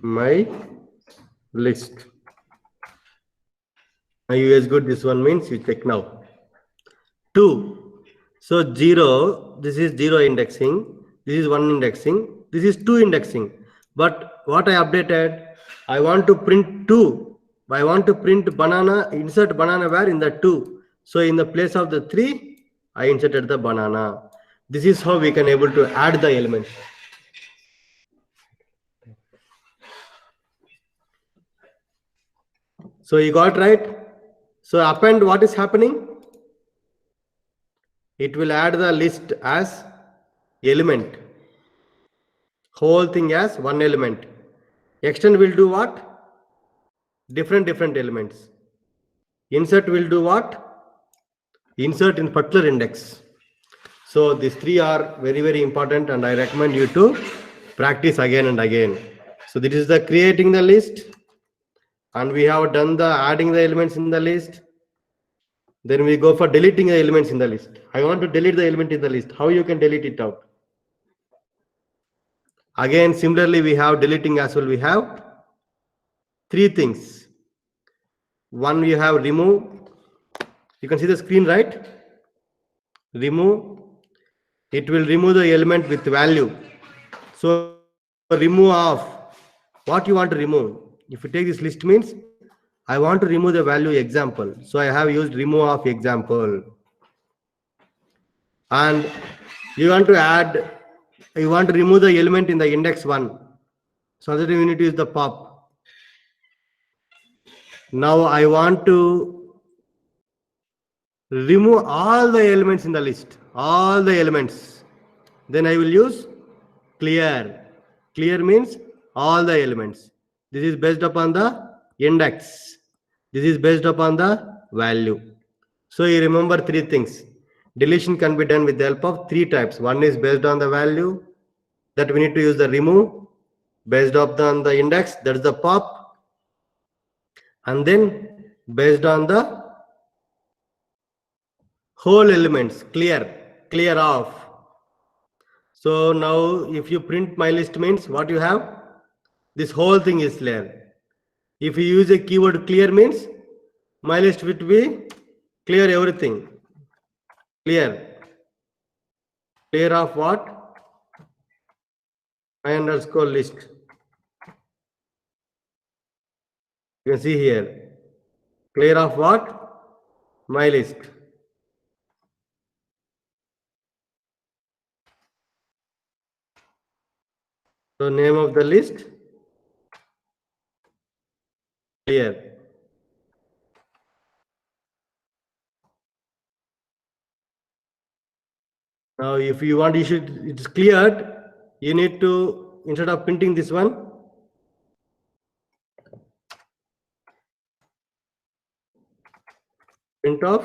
S1: My list. Now you execute this one, means you check now. 2. So 0, this is 0 indexing, this is 1 indexing, this is 2 indexing. But what I updated, I want to print 2. I want to print banana, insert banana where? In the 2. So in the place of the 3, I inserted the banana. This is how we can able to add the elements. So you got right. So append, what is happening? It will add the list as element. Whole thing as one element. Extend will do what? Different elements. Insert will do what? Insert in particular index. So these 3 are very important, and I recommend you to practice again and again. So this is the creating the list, and we have done the adding the elements in the list. Then we go for deleting the elements in the list. I want to delete the element in the list. How you can delete it out? Again, similarly, we have deleting as well. We have 3 things. One, you have remove. You can see the screen, right? Remove. It will remove the element with value. So remove of what you want to remove. If you take this list, means I want to remove the value example. So I have used remove of example. And you want to add, you want to remove the element in the index 1. So that you need to use the pop. Now I want to remove all the elements in the list. All the elements. Then I will use clear. Clear means all the elements. This is based upon the index. This is based upon the value. So you remember 3 things. Deletion can be done with the help of 3 types. One is based on the value, that we need to use the remove. Based on the index, that is the pop. And then based on the whole elements, clear off. So now if you print my list, means what you have? This whole thing is clear. If you use a keyword clear, means my list will be clear everything. Clear of what? My underscore list. You can see here. Clear of what? My list. So name of the list, clear. Now if you want, it's cleared, you need to, instead of printing this one, print off.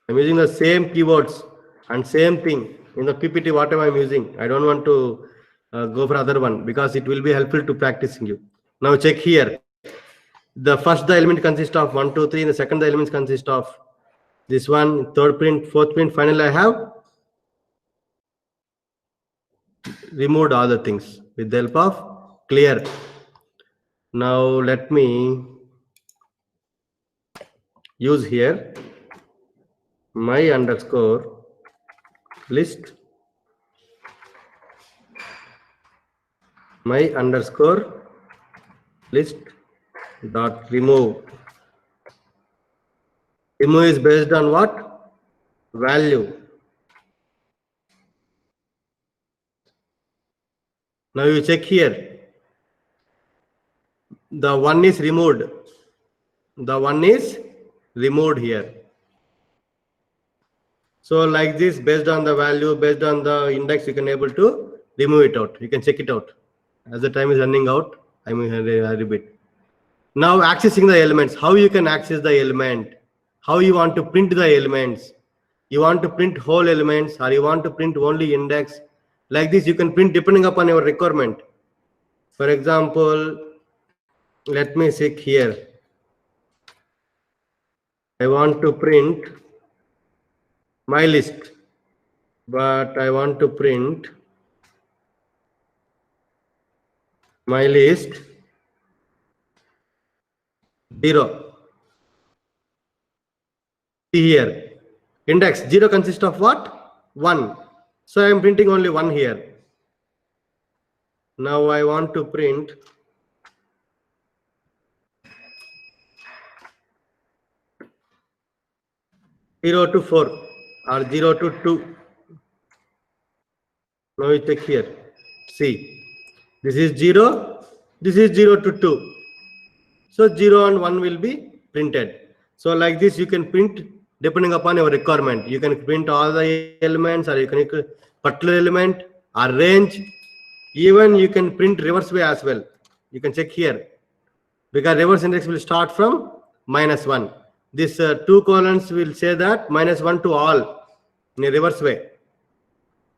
S1: I'm using the same keywords and same thing in the PPT, whatever I'm using. I don't want to go for other one, because it will be helpful to practicing you. Now check here. The element consists of 1, 2, 3. The second, the elements consist of this one, third print, fourth print. Finally, I have removed all the things with the help of clear. Now let me use here my underscore list, my underscore list dot remove. Remove is based on what? Value. Now you check here. The one is removed. The one is removed here. So like this, based on the value, based on the index, you can able to remove it out. You can check it out. As the time is running out, I repeat. Now accessing the elements. How you can access the element? How you want to print the elements? You want to print whole elements or you want to print only index? Like this, you can print depending upon your requirement. For example, let me check here. I want to print my list, but I want to print my list 0. See here, index 0 consists of what? 1. So I am printing only 1 here. Now I want to print zero to 4 or 0 to 2. Now you check here. See, this is 0, this is 0 to 2. So 0 and 1 will be printed. So like this, you can print depending upon your requirement. You can print all the elements, or you can particular element or range. Even you can print reverse way as well. You can check here, because reverse index will start from -1. This 2 colons will say that -1 to all in a reverse way.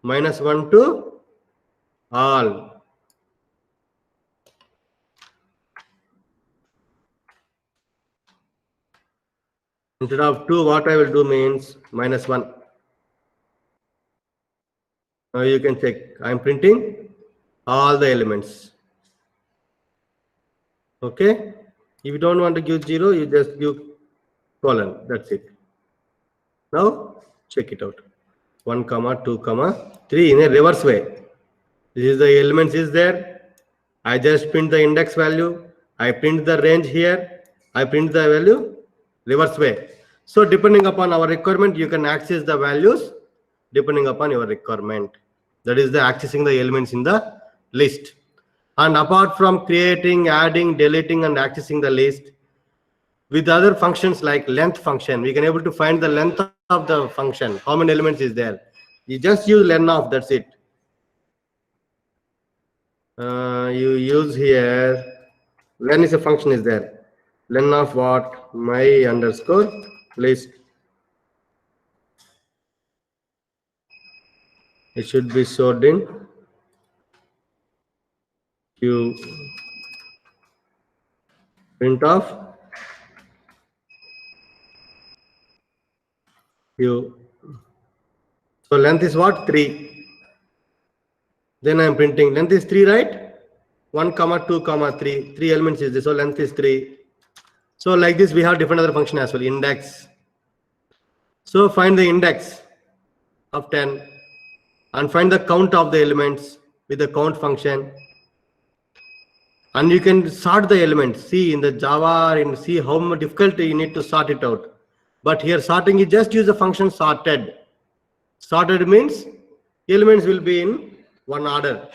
S1: -1 to all. Instead of 2, what I will do means -1. Now you can check. I am printing all the elements. Okay. If you don't want to give 0, you just give colon. That's it. Now check it out. 1, 2, 3 in a reverse way. This is the elements is there. I just print the index value. I print the range here. I print the value reverse way. So depending upon our requirement, you can access the values depending upon your requirement. That is the accessing the elements in the list. And apart from creating, adding, deleting, and accessing the list, with other functions like length function, we can able to find the length of the function. How many elements is there? You just use len of, that's it. You use here, len is a function is there. Len of what? My underscore list. It should be stored in Q. Print of Q. So length is what? 3. Then I am printing length is 3, right? 1, 2, 3. 3 elements is this. So length is 3. So like this, we have different other function as well. Index. So find the index of 10 and find the count of the elements with the count function. And you can sort the elements. See in the Java and see how much difficult you need to sort it out. But here sorting, you just use the function sorted. Sorted means elements will be in one order.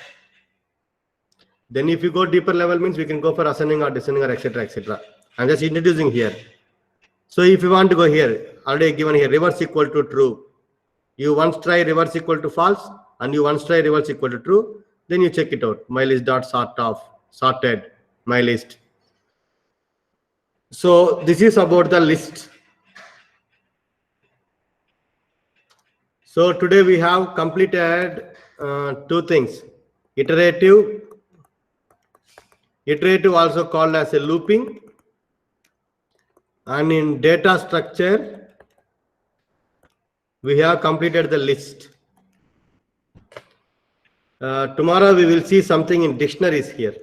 S1: Then if you go deeper level means we can go for ascending or descending or etc. etc. I'm just introducing here. So if you want to go here, already given here reverse equal to true. You once try reverse equal to false and you once try reverse equal to true. Then you check it out. My list dot sort of sorted my list. So this is about the list. So today we have completed 2 things. Iterative also called as a looping, and in data structure we have completed the list. Tomorrow we will see something in dictionaries here.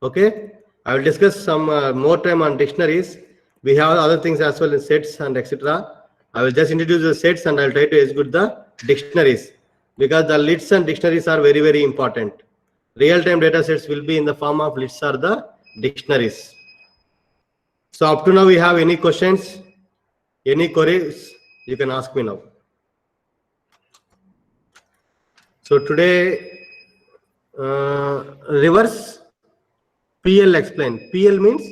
S1: Okay, I will discuss some more time on dictionaries. We have other things as well in sets and etc. I will just introduce the sets and I will try to execute the dictionaries because the lists and dictionaries are very, very important. Real-time data sets will be in the form of lists or the dictionaries. So up to now, we have any questions, any queries, you can ask me now. So today, reverse PL explain. PL means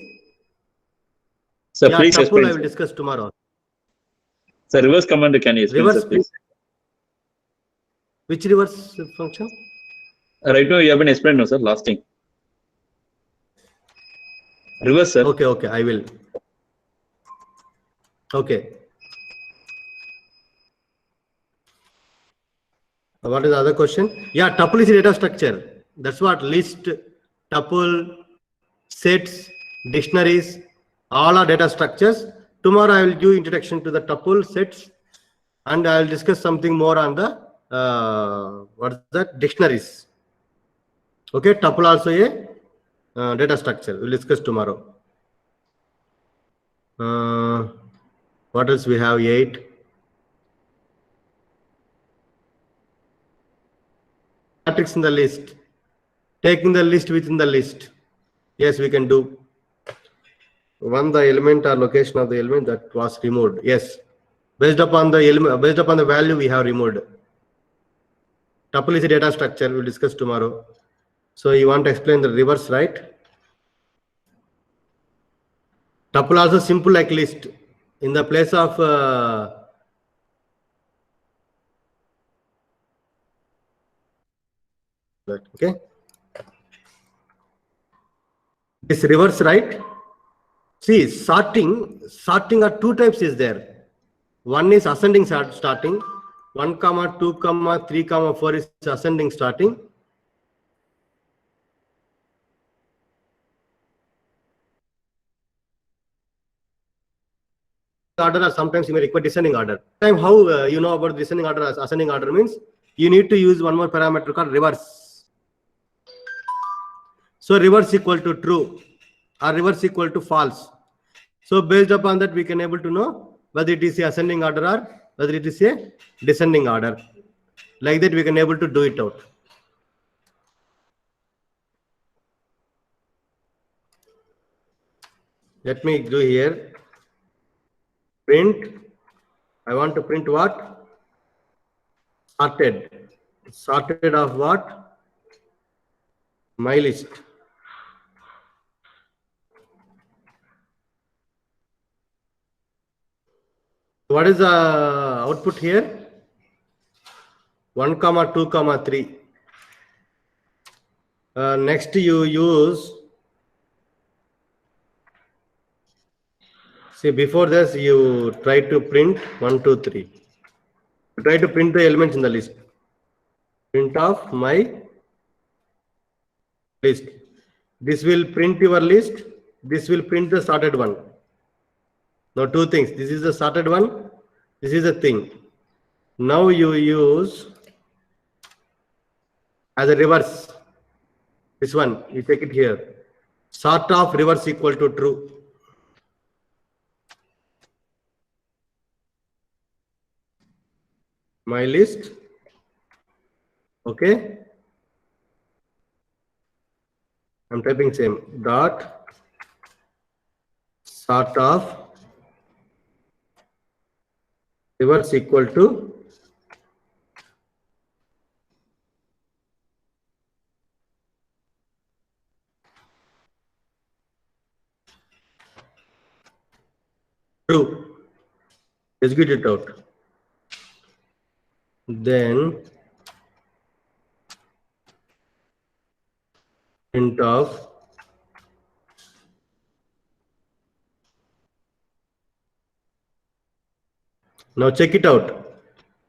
S3: Sir,
S1: yeah,
S3: please
S1: tuple
S3: explain.
S1: I will
S3: Sir.
S1: discuss tomorrow.
S3: Sir, reverse command, can you explain,
S1: Reverse
S3: sir, please?
S1: Which reverse function?
S3: Right now, you have been explained, no, sir, last thing. Reverse, sir.
S1: Okay, okay, I will. Okay. What is the other question? Yeah, tuple is a data structure. That's what list, tuple, sets, dictionaries, all are data structures. Tomorrow I will do introduction to the tuple sets and I will discuss something more on the what is that dictionaries. Okay, tuple also a data structure. We'll discuss tomorrow. What else we have? 8. Matrix in the list. Taking the list within the list. Yes, we can do. One, the element or location of the element that was removed. Yes, based upon the element, based upon the value we have removed. Tuple is a data structure. We'll discuss tomorrow. So you want to explain the reverse, right? Tuple also simple like list. In the place of okay. This reverse, right? See, sorting are two types is there. One is ascending starting. 1, 2, 3, 4 is ascending starting. Order or sometimes you may require descending order. Time how you know about descending order as ascending order means you need to use one more parameter called reverse. So reverse equal to true or reverse equal to false. So based upon that we can able to know whether it is a ascending order or whether it is a descending order. Like that we can able to do it out. Let me do here. Print. I want to print what? Sorted. Sorted of what? My list. What is the output here? 1, 2, 3. Next you use, see before this you try to print 1, 2, 3. You try to print the elements in the list. Print of my list. This will print your list. This will print the sorted one. Now two things. This is the sorted one. This is the thing. Now you use as a reverse. This one, you take it here. Sort of reverse equal to true. My list. Okay. I'm typing same. Dot sort of reverse equal to true. Execute it out. Then print of now check it out.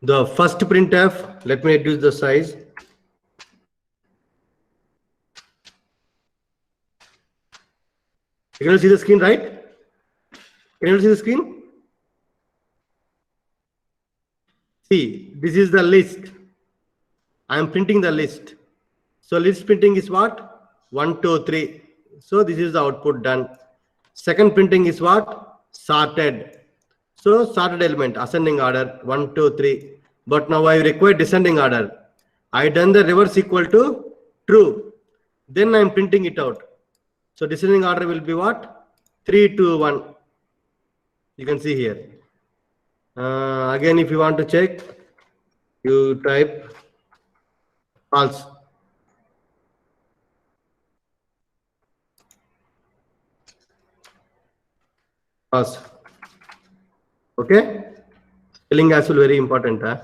S1: The first printf, let me reduce the size. You can see the screen, right? Can you see the screen? See, this is the list. I am printing the list. So list printing is what? 1, 2, 3. So this is the output done. Second printing is what? Sorted. So sorted element, ascending order, 1, 2, 3. But now I require descending order. I done the reverse equal to true. Then I am printing it out. So descending order will be what? 3, 2, 1. You can see here. Again, if you want to check, you type false. False. Okay. Spelling as well very important. Huh?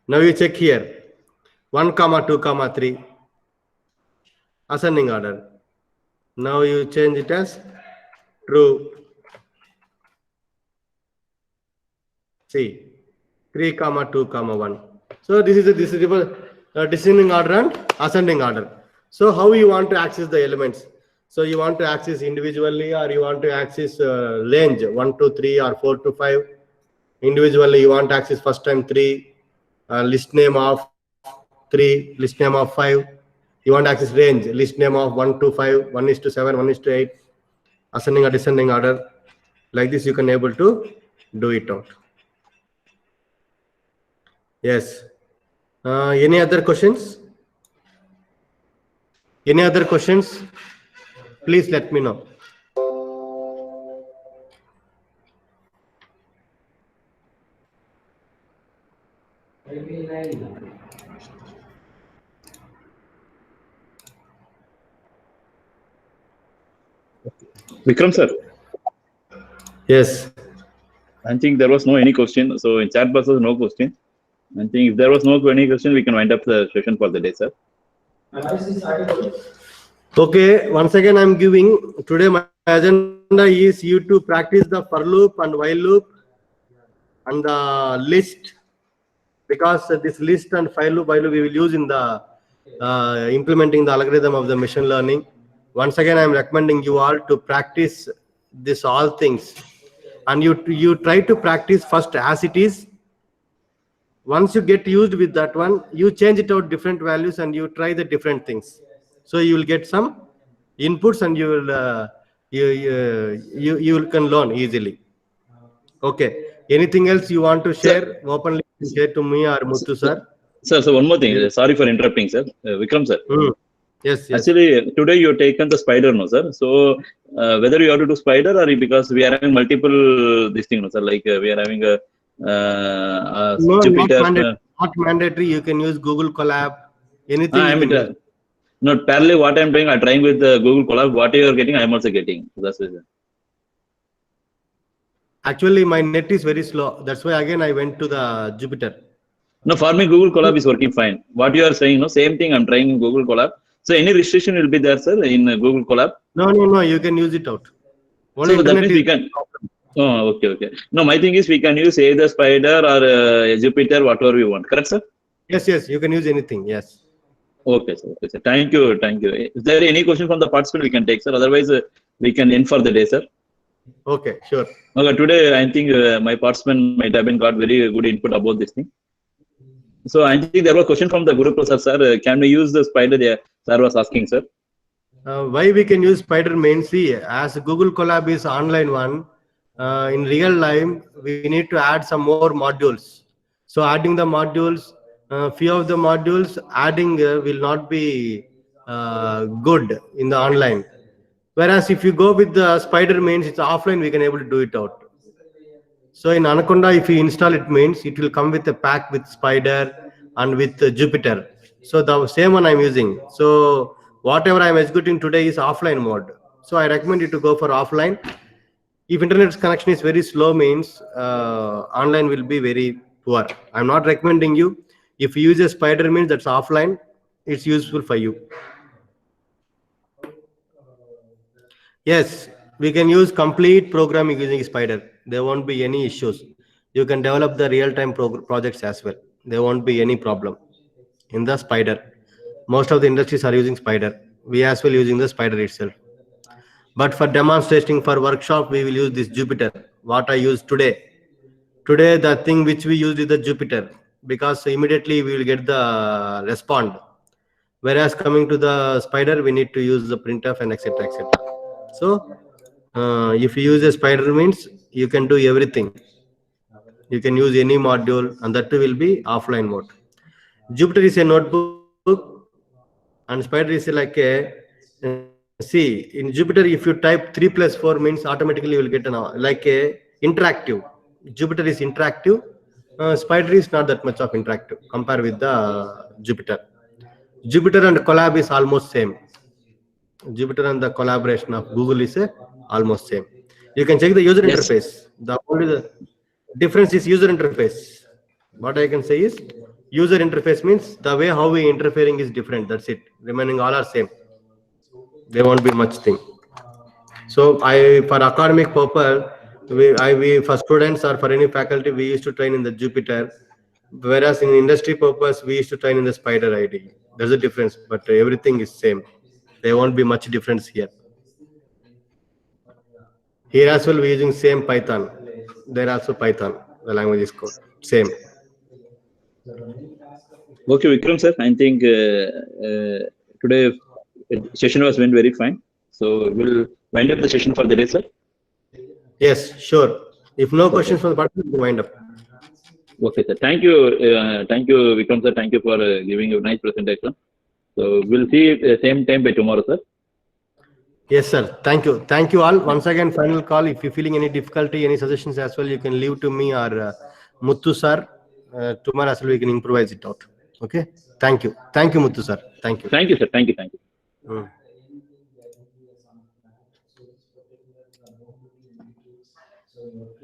S1: Now you check here. 1, 2, 3. Ascending order. Now you change it as true. See, 3, 2, 1. So this is descending order and ascending order. So how you want to access the elements? So you want to access individually, or you want to access range 1 to 3 or 4 to 5. Individually, you want to access first time 3, list name of 3, list name of 5. You want to access range, list name of 1 to 5, 1 is to 7, 1 is to 8, ascending or descending order. Like this, you can able to do it out. Yes. Any other questions? Any other questions? Please let me know.
S3: Vikram sir,
S1: Yes.
S3: I think there was no any question. So in chat box was no question. I think if there was no any question, we can wind up the session for the day, sir.
S1: Okay, once again I'm giving, today my agenda is you to practice the for loop and while loop and the list, because this list and while loop we will use in the implementing the algorithm of the machine learning. Once again, I am recommending you all to practice this all things, and you try to practice first as it is. Once you get used with that one, you change it out different values and you try the different things. So you will get some inputs and you will you can learn easily. Okay. Anything else you want to share openly? Share to me or Muthu sir.
S3: Sir, so one more thing. Sorry for interrupting, sir. Vikram sir.
S1: Yes, yes.
S3: Actually, today you have taken the spider, no, sir. So whether you have to do spider or because we are having multiple this thing, no, sir. Like we are having a
S1: No,
S3: Jupyter.
S1: not mandatory. You can use Google Colab. Anything.
S3: I
S1: you
S3: mean,
S1: can use.
S3: not parallel. What I'm doing, I'm trying with Google Colab. What you are getting, I'm also getting. That's it.
S1: Actually, my net is very slow. That's why again I went to the Jupyter.
S3: No, for me, Google Colab is working fine. What you are saying, no, same thing. I'm trying in Google Colab. So any restriction will be there, sir, in Google Colab.
S1: No. You can use it out. Only
S3: So that
S1: internet
S3: means we can. Oh, okay. No, my thing is we can use either Spider or Jupyter, whatever we want. Correct, sir?
S1: Yes. You can use anything. Yes.
S3: Okay, sir. Okay, sir. Thank you. Is there any question from the participant we can take, sir? Otherwise, we can end for the day, sir.
S1: Okay, sure.
S3: Okay, today I think my participant might have been got very good input about this thing. So I think there was a question from the Guru Prasad, sir. Can we use the Spider there? Sir was asking, sir.
S1: Why we can use Spider main? See, as Google Colab is online one, in real life we need to add some more modules. So adding the modules, few of the modules adding will not be good in the online. Whereas if you go with the Spider mains, it's offline, we can able to do it out. So in Anaconda, if you install it means it will come with a pack with Spider and with Jupyter. So the same one I'm using. So whatever I'm executing today is offline mode. So I recommend you to go for offline. If internet connection is very slow means online will be very poor. I'm not recommending you. If you use a Spider means that's offline, it's useful for you. Yes, we can use complete programming using Spider. There won't be any issues. You can develop the real-time projects as well. There won't be any problem in the Spider. Most of the industries are using Spider. We as well using the Spider itself. But for demonstrating, for workshop, we will use this Jupyter. What I use today. Today, the thing which we used is the Jupyter. because immediately we will get the respond. Whereas coming to the Spider, we need to use the printf and etc. etc. So if you use a Spider means you can do everything. You can use any module, and that too will be offline mode. Jupyter is a notebook, and Spider is like a see in Jupyter. If you type 3 + 4 means automatically you will get an like a interactive. Jupyter is interactive. Spider is not that much of interactive compared with the Jupyter. Jupyter and Colab is almost same. Jupyter and the collaboration of Google is almost same. You can check the user
S3: Yes.
S1: interface. The only the difference is user interface. What I can say is user interface means the way how we interfering is different. That's it. Remaining all are same. There won't be much thing. So for academic purpose, we for students or for any faculty, we used to train in the Jupyter. Whereas in industry purpose, we used to train in the Spider ID. There's a difference, but everything is same. There won't be much difference here. Here as well, we're using same Python. There also Python. The language is called same.
S3: Okay, Vikram sir, I think today session was went very fine. So we'll wind up the session for the day, sir.
S1: Yes, sure. If no questions from the participants, we'll wind up.
S3: Okay, sir. Thank you, Vikram sir. Thank you for giving a nice presentation. So we'll see same time by tomorrow, sir.
S1: Yes, sir. Thank you. Thank you all. Once again, final call. If you're feeling any difficulty, any suggestions as well, you can leave to me or Muthu sir. Tomorrow as well, we can improvise it out. Okay. Thank you. Thank you, Muthu sir. Thank you.
S3: Thank you, sir. Thank you. Thank you.